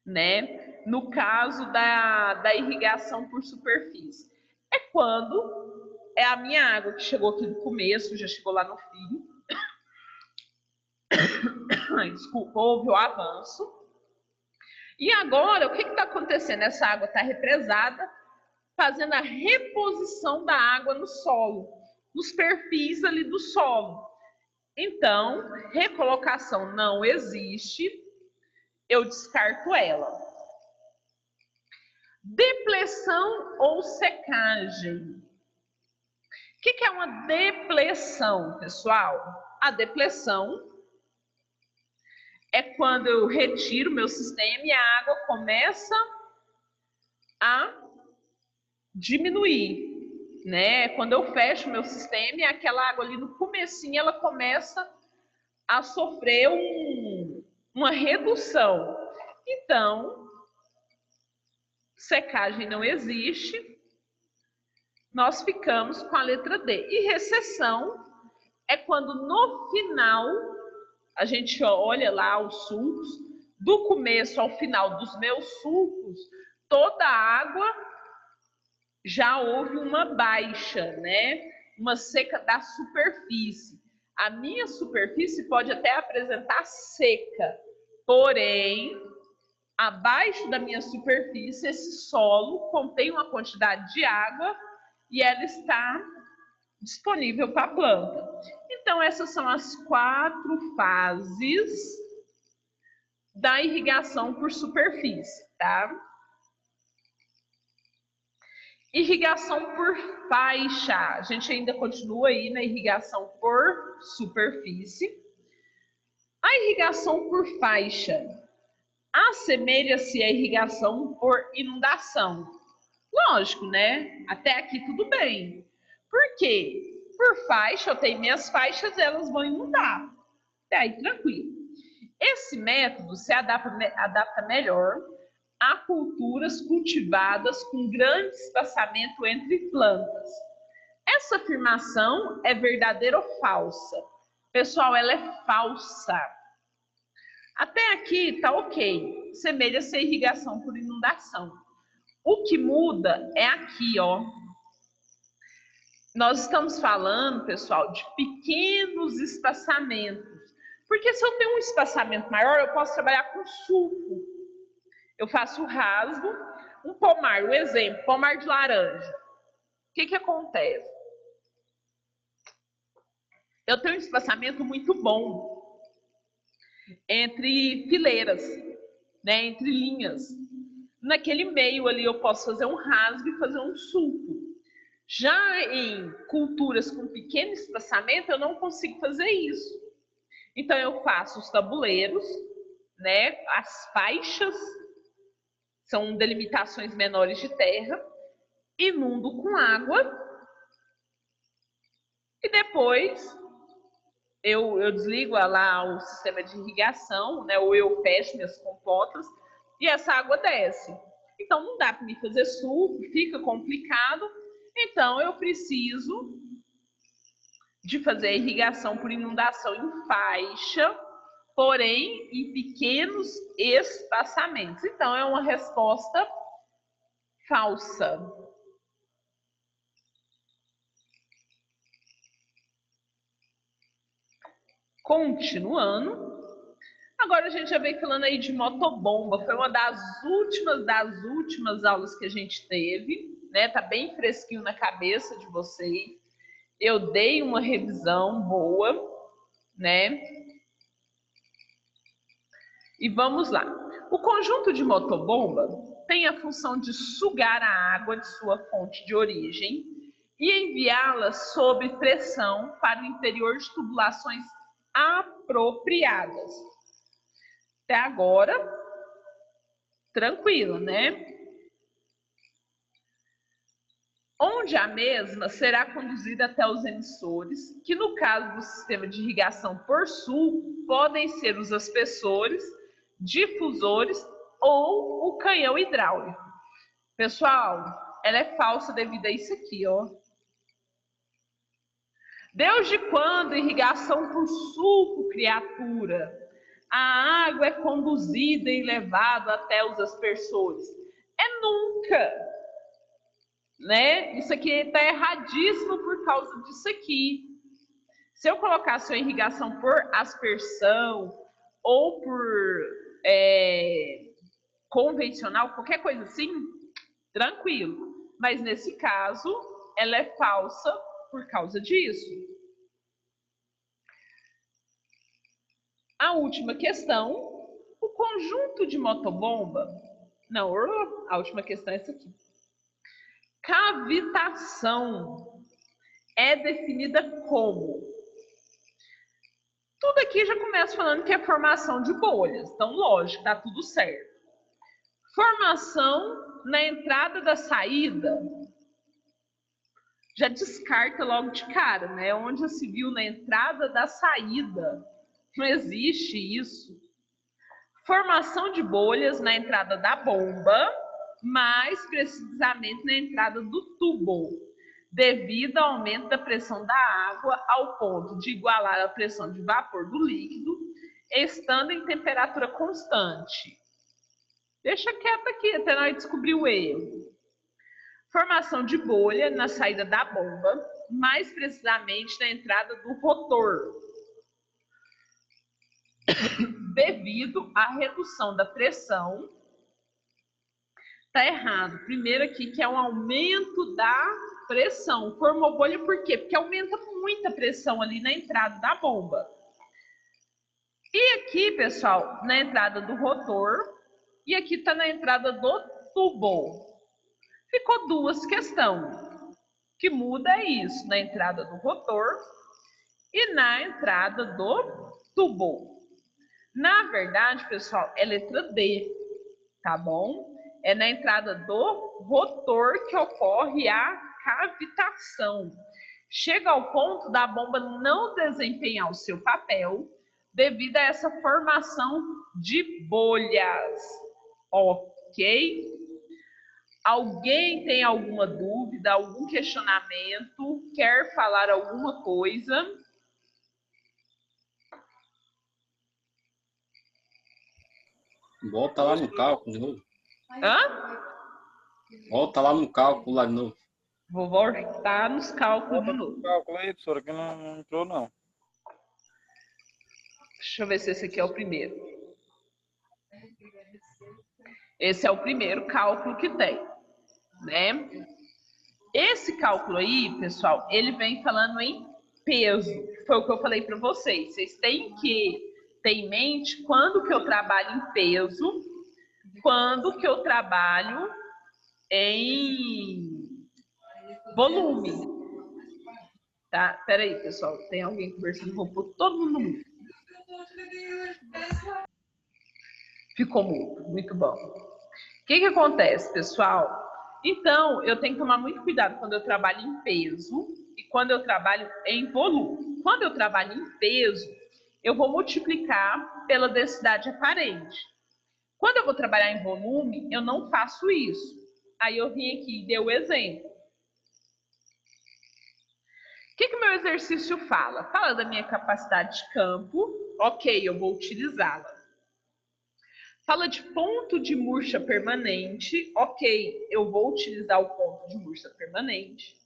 né? No caso da irrigação por superfície. É quando é a minha água que chegou aqui no começo, já chegou lá no fim. Desculpa, houve o avanço. E agora, o que está acontecendo? Essa água está represada, fazendo a reposição da água no solo, nos perfis ali do solo. Então, recolocação não existe, eu descarto ela. Depleção ou secagem? O que é uma depleção, pessoal? A depleção é quando eu retiro meu sistema e a água começa a diminuir, né? Quando eu fecho meu sistema e aquela água ali no comecinho ela começa a sofrer uma redução. Então, secagem não existe, nós ficamos com a letra D. E recessão é quando no final a gente olha lá os sulcos, do começo ao final dos meus sulcos, toda a água já houve uma baixa, né? Uma seca da superfície. A minha superfície pode até apresentar seca, porém, abaixo da minha superfície, esse solo contém uma quantidade de água e ela está disponível para a planta. Então, essas são as 4 fases da irrigação por superfície, tá? Irrigação por faixa. A gente ainda continua aí na irrigação por superfície. A irrigação por faixa assemelha-se à irrigação por inundação. Lógico, né? Até aqui tudo bem. Por quê? Por faixa, eu tenho minhas faixas, elas vão inundar. Até aí, tranquilo. Esse método se adapta melhor a culturas cultivadas com grande espaçamento entre plantas. Essa afirmação é verdadeira ou falsa? Pessoal, ela é falsa. Até aqui tá ok. Semelha-se a irrigação por inundação. O que muda é aqui, ó. Nós estamos falando, pessoal, de pequenos espaçamentos. Porque se eu tenho um espaçamento maior, eu posso trabalhar com sulco. Eu faço rasgo, um pomar, um exemplo, pomar de laranja. O que acontece? Eu tenho um espaçamento muito bom entre fileiras, né, entre linhas. Naquele meio ali eu posso fazer um rasgo e fazer um sulco. Já em culturas com pequeno espaçamento, eu não consigo fazer isso. Então, eu faço os tabuleiros, né? As faixas são delimitações menores de terra, inundo com água e depois eu desligo lá o sistema de irrigação, né? Ou eu fecho minhas compotas e essa água desce. Então, não dá para me fazer suco, fica complicado. Então, eu preciso de fazer a irrigação por inundação em faixa, porém em pequenos espaçamentos. Então, é uma resposta falsa. Continuando. Agora a gente já vem falando aí de motobomba. Foi uma das últimas aulas que a gente teve, né? Tá bem fresquinho na cabeça de vocês. Eu dei uma revisão boa, né? E vamos lá. O conjunto de motobomba tem a função de sugar a água de sua fonte de origem e enviá-la sob pressão para o interior de tubulações apropriadas. Até agora, tranquilo, né? Onde a mesma será conduzida até os emissores, que no caso do sistema de irrigação por sulco, podem ser os aspersores, difusores ou o canhão hidráulico. Pessoal, ela é falsa devido a isso aqui, ó. Desde quando irrigação por sulco, criatura? A água é conduzida e levada até os aspersores. É nunca, né? Isso aqui está erradíssimo por causa disso aqui. Se eu colocasse a irrigação por aspersão ou por convencional, qualquer coisa assim, tranquilo. Mas nesse caso, ela é falsa por causa disso. A última questão, o conjunto de motobomba, não, a última questão é essa aqui. Cavitação é definida como? Tudo aqui já começa falando que é formação de bolhas, então lógico, tá tudo certo. Formação na entrada da saída, já descarta logo de cara, né? Onde já se viu na entrada da saída. Não existe isso. Formação de bolhas na entrada da bomba, mais precisamente na entrada do tubo, devido ao aumento da pressão da água ao ponto de igualar a pressão de vapor do líquido, estando em temperatura constante. Deixa quieto aqui até nós descobrir o erro. Formação de bolha na saída da bomba, mais precisamente na entrada do rotor, devido à redução da pressão. Tá errado. Primeiro aqui que é um aumento da pressão. Formou bolha por quê? Porque aumenta muita pressão ali na entrada da bomba. E aqui, pessoal, na entrada do rotor, e aqui está na entrada do tubo. Ficou duas questões. O que muda é isso, na entrada do rotor e na entrada do tubo. Na verdade, pessoal, é letra D, tá bom? É na entrada do rotor que ocorre a cavitação. Chega ao ponto da bomba não desempenhar o seu papel devido a essa formação de bolhas, ok? Alguém tem alguma dúvida, algum questionamento? Quer falar alguma coisa? Volta lá no cálculo de novo. Hã? Volta lá no cálculo lá de novo. Vou voltar nos cálculos de Volta novo. no cálculo aí, professora, que não entrou, não. Deixa eu ver se esse aqui é o primeiro. Esse é o primeiro cálculo que tem, né? Esse cálculo aí, pessoal, ele vem falando em peso. Foi o que eu falei para vocês. Vocês têm que ter em mente quando que eu trabalho em peso, quando que eu trabalho em volume. Tá? Peraí, pessoal. Tem alguém conversando, vou pôr todo mundo mudo. Ficou mudo, muito bom. O que acontece, pessoal? Então, eu tenho que tomar muito cuidado quando eu trabalho em peso e quando eu trabalho em volume. Quando eu trabalho em peso, eu vou multiplicar pela densidade aparente. Quando eu vou trabalhar em volume, eu não faço isso. Aí eu vim aqui e dei o exemplo. O que o meu exercício fala? Fala da minha capacidade de campo. Ok, eu vou utilizá-la. Fala de ponto de murcha permanente. Ok, eu vou utilizar o ponto de murcha permanente.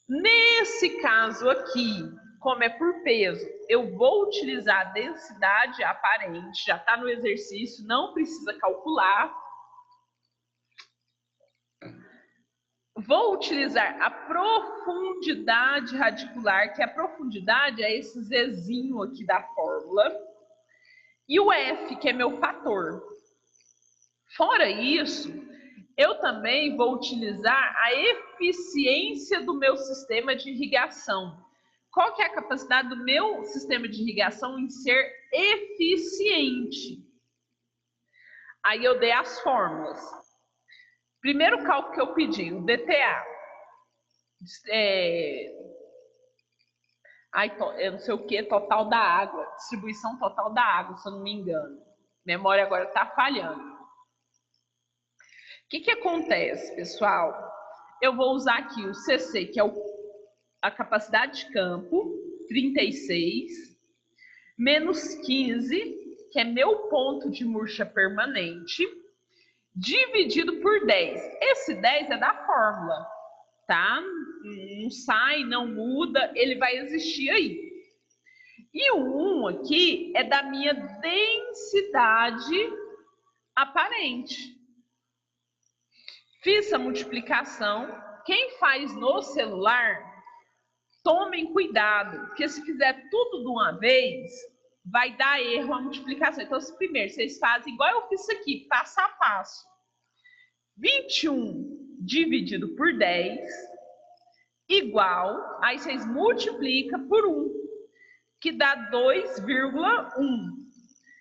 Nesse caso aqui, como é por peso, eu vou utilizar a densidade aparente. Já está no exercício, não precisa calcular. Vou utilizar a profundidade radicular, que a profundidade é esse Zzinho aqui da fórmula. E o F, que é meu fator. Fora isso, eu também vou utilizar a eficiência do meu sistema de irrigação. Qual que é a capacidade do meu sistema de irrigação em ser eficiente? Aí eu dei as fórmulas. Primeiro cálculo que eu pedi, o DTA. Eu não sei o que, total da água. Distribuição total da água, se eu não me engano. Memória agora está falhando. O que acontece, pessoal? Eu vou usar aqui o CC, que é a capacidade de campo, 36, menos 15, que é meu ponto de murcha permanente, dividido por 10. Esse 10 é da fórmula, tá? Não sai, não muda, ele vai existir aí. E o 1 aqui é da minha densidade aparente. Fiz a multiplicação. Quem faz no celular, tomem cuidado, porque se fizer tudo de uma vez, vai dar erro a multiplicação. Então, primeiro, vocês fazem igual eu fiz aqui, passo a passo. 21 dividido por 10, igual, aí vocês multiplicam por 1, que dá 2,1.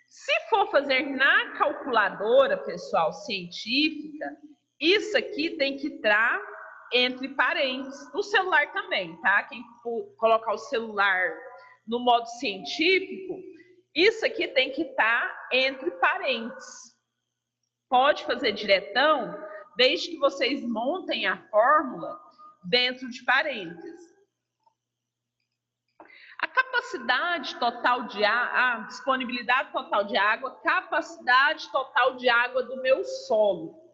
Se for fazer na calculadora, pessoal, científica, isso aqui tem que estar entre parênteses. No celular também, tá? Quem for colocar o celular no modo científico, isso aqui tem que estar entre parênteses. Pode fazer diretão, desde que vocês montem a fórmula dentro de parênteses. A capacidade total de água, disponibilidade total de água, capacidade total de água do meu solo.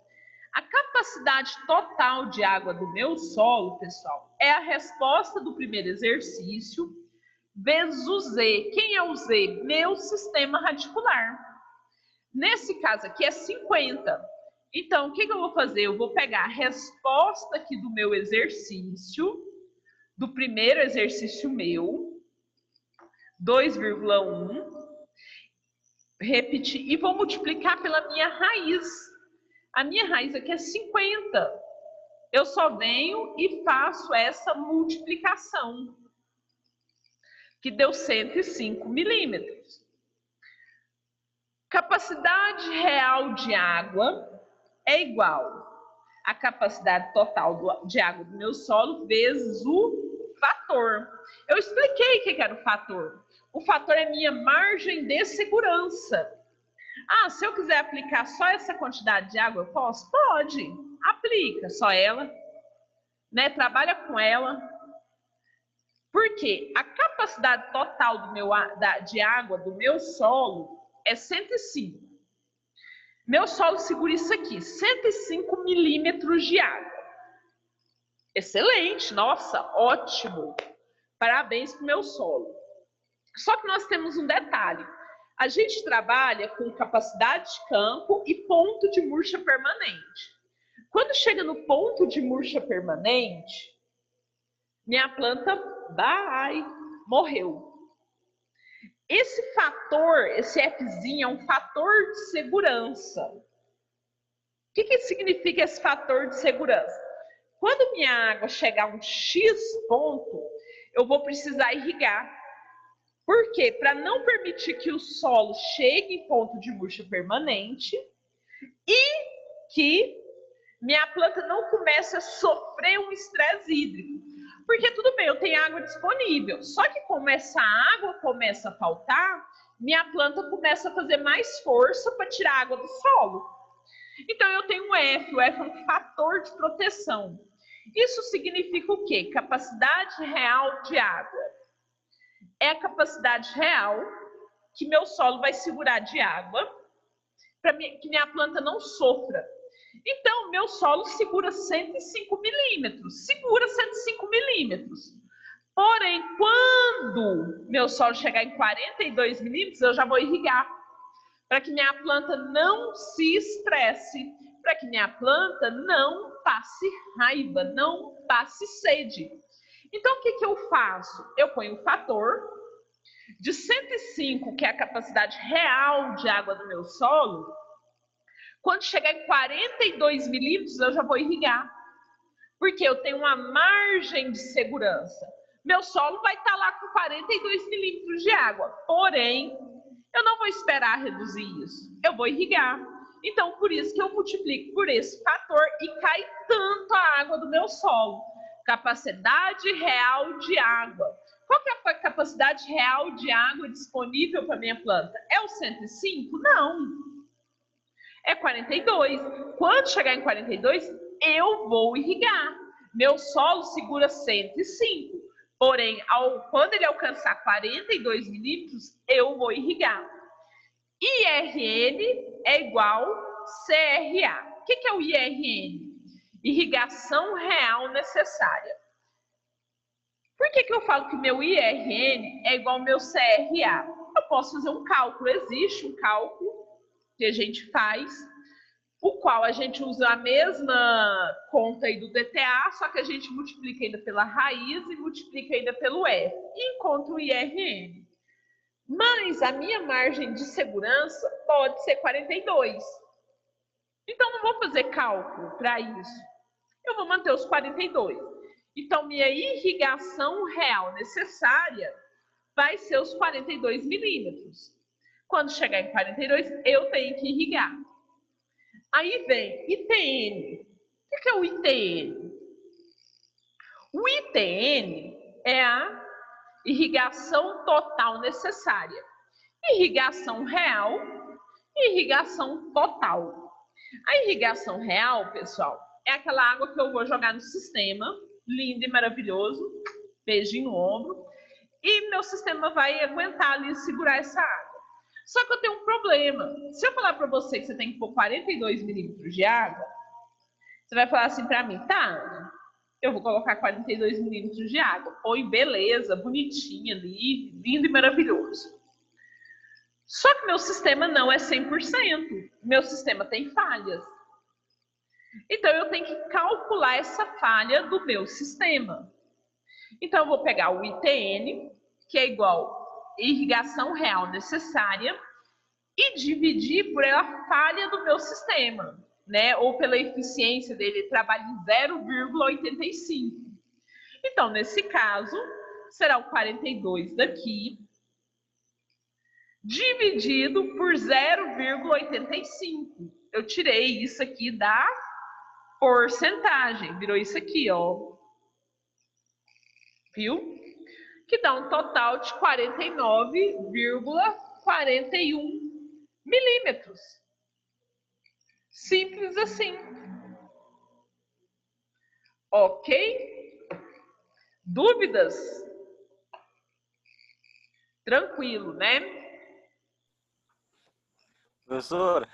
A capacidade total de água do meu solo, pessoal, é a resposta do primeiro exercício vezes o Z. Quem é o Z? Meu sistema radicular. Nesse caso aqui é 50. Então, o que eu vou fazer? Eu vou pegar a resposta aqui do meu exercício, do primeiro exercício meu, 2,1, repetir, e vou multiplicar pela minha raiz. A minha raiz aqui é 50. Eu só venho e faço essa multiplicação, que deu 105 milímetros. Capacidade real de água é igual à capacidade total de água do meu solo vezes o fator. Eu expliquei o que era o fator. O fator é minha margem de segurança. Ah, se eu quiser aplicar só essa quantidade de água, eu posso? Pode. Aplica só ela, né? Trabalha com ela. Por quê? A capacidade total de água do meu solo é 105. Meu solo segura isso aqui, 105 milímetros de água. Excelente, nossa, ótimo. Parabéns para o meu solo. Só que nós temos um detalhe. A gente trabalha com capacidade de campo e ponto de murcha permanente. Quando chega no ponto de murcha permanente, minha planta morreu. Esse fator, esse Fzinho, é um fator de segurança. O que significa esse fator de segurança? Quando minha água chegar a um X ponto, eu vou precisar irrigar. Por quê? Para não permitir que o solo chegue em ponto de murcha permanente e que minha planta não comece a sofrer um estresse hídrico. Porque tudo bem, eu tenho água disponível, só que como essa água começa a faltar, minha planta começa a fazer mais força para tirar água do solo. Então eu tenho o F é um fator de proteção. Isso significa o quê? Capacidade real de água. É a capacidade real que meu solo vai segurar de água para que minha planta não sofra. Então, meu solo segura 105 milímetros. Segura 105 milímetros. Porém, quando meu solo chegar em 42 milímetros, eu já vou irrigar. Para que minha planta não se estresse. Para que minha planta não passe raiva, não passe sede. Então, o que eu faço? Eu ponho um fator de 105, que é a capacidade real de água do meu solo. Quando chegar em 42 milímetros, eu já vou irrigar. Porque eu tenho uma margem de segurança. Meu solo vai estar lá com 42 milímetros de água. Porém, eu não vou esperar reduzir isso. Eu vou irrigar. Então, por isso que eu multiplico por esse fator e cai tanto a água do meu solo. Capacidade real de água. Qual que é a capacidade real de água disponível para minha planta? É o 105? Não. É 42. Quando chegar em 42, eu vou irrigar. Meu solo segura 105. Porém, quando ele alcançar 42 milímetros, eu vou irrigar. IRN é igual CRA. O que é o IRN? Irrigação real necessária. Por que eu falo que meu IRN é igual ao meu CRA? Eu posso fazer um cálculo. Existe um cálculo que a gente faz, o qual a gente usa a mesma conta aí do DTA, só que a gente multiplica ainda pela raiz e multiplica ainda pelo F e encontra o IRN. Mas a minha margem de segurança pode ser 42. Então, não vou fazer cálculo para isso. Eu vou manter os 42. Então, minha irrigação real necessária vai ser os 42 milímetros. Quando chegar em 42, eu tenho que irrigar. Aí vem ITN. O que é o ITN? O ITN é a irrigação total necessária. Irrigação real e irrigação total. A irrigação real, pessoal, é aquela água que eu vou jogar no sistema, lindo e maravilhoso, beijinho no ombro, e meu sistema vai aguentar ali segurar essa água. Só que eu tenho um problema. Se eu falar para você que você tem que pôr 42 milímetros de água, você vai falar assim para mim, tá, eu vou colocar 42 milímetros de água. Põe, beleza, bonitinha ali, lindo e maravilhoso. Só que meu sistema não é 100%. Meu sistema tem falhas. Então, eu tenho que calcular essa falha do meu sistema. Então, eu vou pegar o ITN, que é igual a irrigação real necessária, e dividir por a falha do meu sistema, né? Ou pela eficiência dele, trabalha em 0,85. Então, nesse caso, será o 42 daqui, dividido por 0,85. Eu tirei isso aqui da porcentagem, virou isso aqui, ó. Viu? Que dá um total de 49,41 milímetros. Simples assim. Ok? Dúvidas? Tranquilo, né? Professora,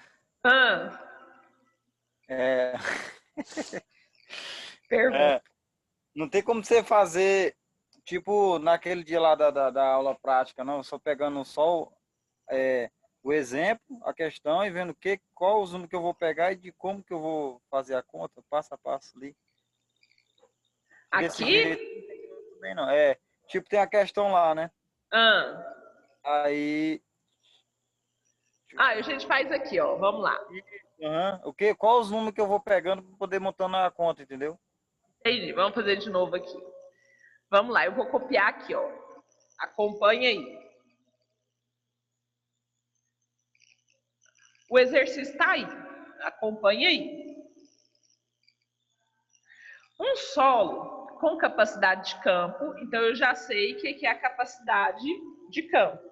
Pergunta. não tem como você fazer, tipo, naquele dia lá da aula prática, não? Só pegando só o exemplo, a questão e vendo qual os números que eu vou pegar e de como que eu vou fazer a conta, passo a passo ali. Desse Aqui? jeito, também não. Tipo, tem a questão lá, né? Aí... a gente faz aqui, ó. Vamos lá. Qual os números que eu vou pegando para poder montando a conta, entendeu? Vamos fazer de novo aqui. Vamos lá, eu vou copiar aqui, ó. Acompanha aí. O exercício está aí. Acompanha aí. Um solo com capacidade de campo, então eu já sei o que é a capacidade de campo.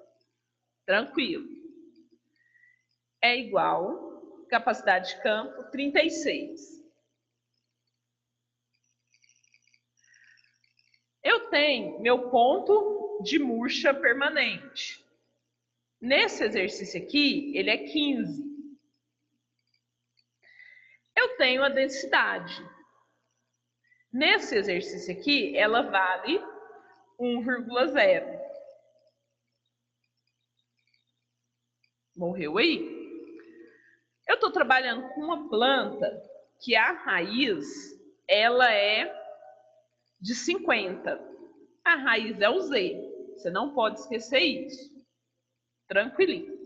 Tranquilo. É igual, capacidade de campo, 36. Eu tenho meu ponto de murcha permanente. Nesse exercício aqui, ele é 15. Eu tenho a densidade. Nesse exercício aqui, ela vale 1,0. Morreu aí? Eu estou trabalhando com uma planta que a raiz, ela é de 50. A raiz é o Z. Você não pode esquecer isso. Tranquilinho.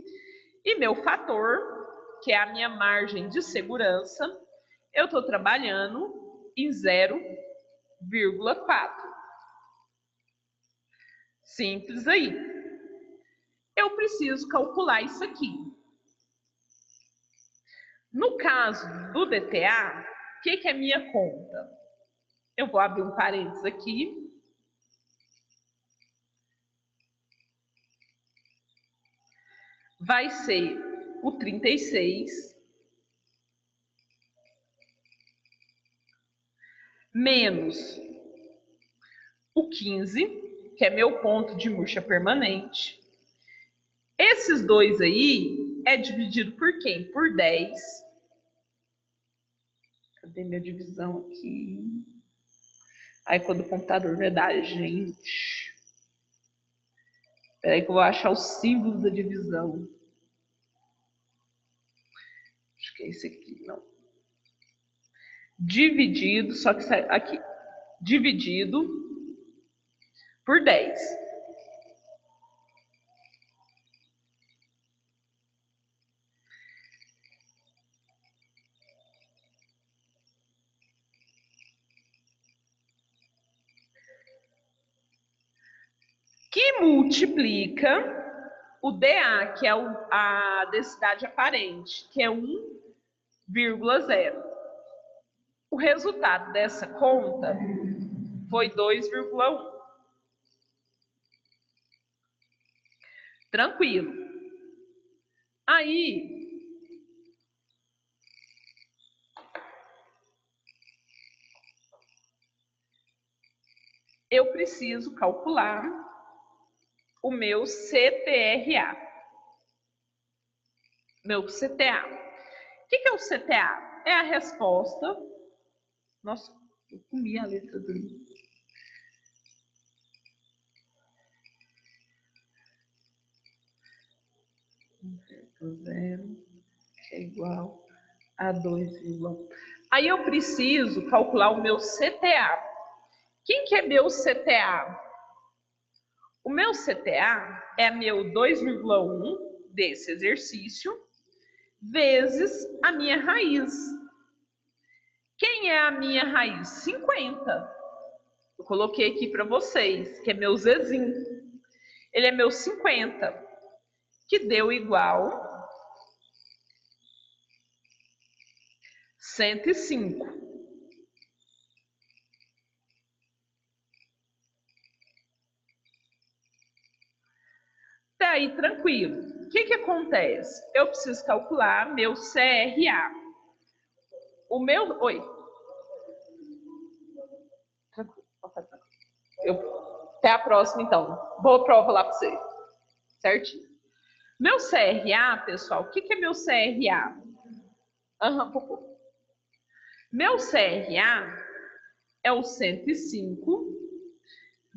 E meu fator, que é a minha margem de segurança, eu estou trabalhando em 0,4. Simples aí. Eu preciso calcular isso aqui. No caso do DTA, o que é minha conta? Eu vou abrir um parênteses aqui. Vai ser o 36 menos o 15, que é meu ponto de murcha permanente. Esses dois aí é dividido por quem? Por 10. Cadê minha divisão aqui? Aí quando o computador vai dar, gente. Espera aí que eu vou achar o símbolo da divisão. Acho que é esse aqui, não. Dividido, só que aqui. Dividido por 10. Que multiplica o DA, que é a densidade aparente, que é 1,0. O resultado dessa conta foi 2,1. Tranquilo. Aí, eu preciso calcular o meu CTRA. Meu CTA. O que é o CTA? É a resposta. Nossa, eu comi a letra do. Zero é igual a 2,1. Aí eu preciso calcular o meu CTA. Quem que é meu CTA? O meu CTA é meu 2,1 desse exercício vezes a minha raiz. Quem é a minha raiz? 50. Eu coloquei aqui para vocês, que é meu Zzinho. Ele é meu 50, que deu igual 105. Até aí, tranquilo. O que acontece? Eu preciso calcular meu CRA. O meu... Oi. Até a próxima, então. Boa prova lá para você. Certinho? Meu CRA, pessoal, o que é meu CRA? Meu CRA é o 105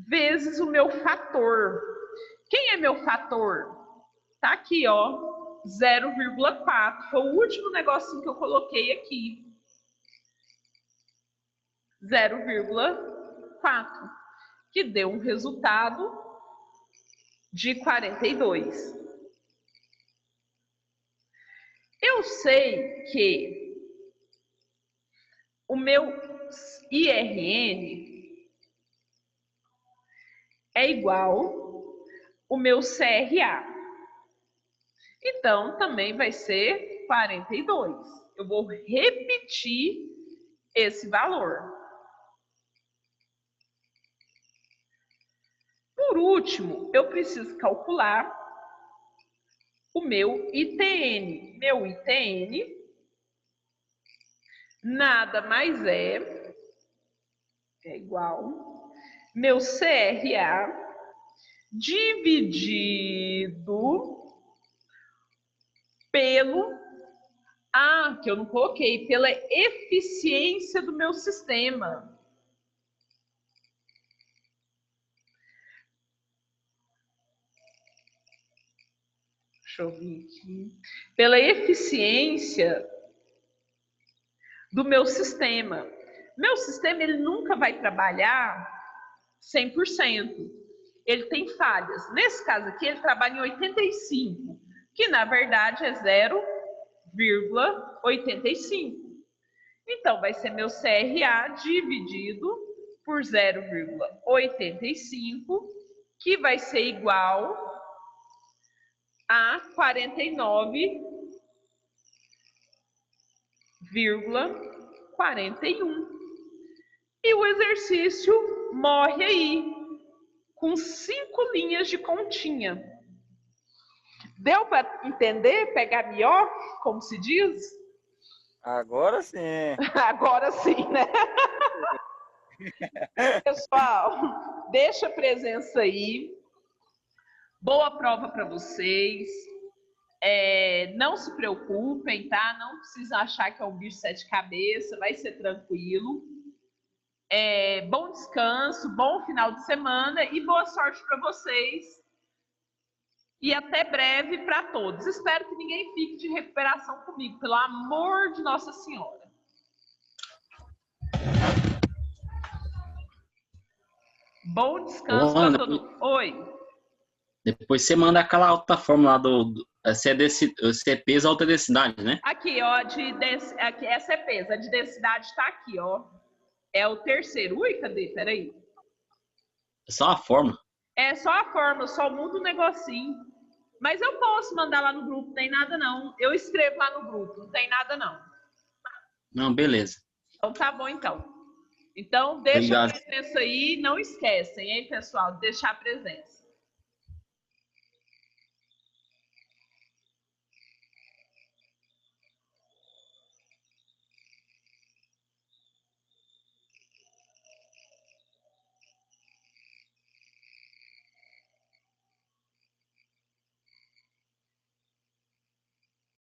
vezes o meu fator. Quem é meu fator? Tá aqui, ó, 0,4. Foi o último negocinho que eu coloquei aqui. 0,4. Que deu um resultado de 42. Eu sei que o meu IRN é igual o meu CRA. Então, também vai ser 42. Eu vou repetir esse valor. Por último, eu preciso calcular o meu ITN. Meu ITN nada mais é igual meu CRA dividido pelo, que eu não coloquei, pela eficiência do meu sistema. Deixa eu ver aqui. Pela eficiência do meu sistema. Meu sistema, ele nunca vai trabalhar 100%. Ele tem falhas. Nesse caso aqui, ele trabalha em 85%, que na verdade é 0,85. Então, vai ser meu CRA dividido por 0,85, que vai ser igual a 49,41. E o exercício morre aí, com 5 linhas de continha. Deu para entender? Pegar melhor, como se diz? Agora sim. Agora sim, né? Pessoal, deixa a presença aí. Boa prova para vocês. Não se preocupem, tá? Não precisa achar que é um bicho de 7 cabeças, vai ser tranquilo. Bom descanso, bom final de semana e boa sorte para vocês. E até breve para todos. Espero que ninguém fique de recuperação comigo, pelo amor de Nossa Senhora. Bom descanso para todo mundo. Oi. Depois você manda aquela outra fórmula se é peso ou outra densidade, né? Aqui, ó, aqui, essa é peso. A de densidade está aqui, ó. É o terceiro. Ui, cadê? Peraí. É só a fórmula. É só a fórmula, só muda o negocinho. Mas eu posso mandar lá no grupo, não tem nada não. Eu escrevo lá no grupo, não tem nada não. Não, beleza. Então tá bom então. Então deixa a presença aí, não esquecem, hein, pessoal? Deixar a presença.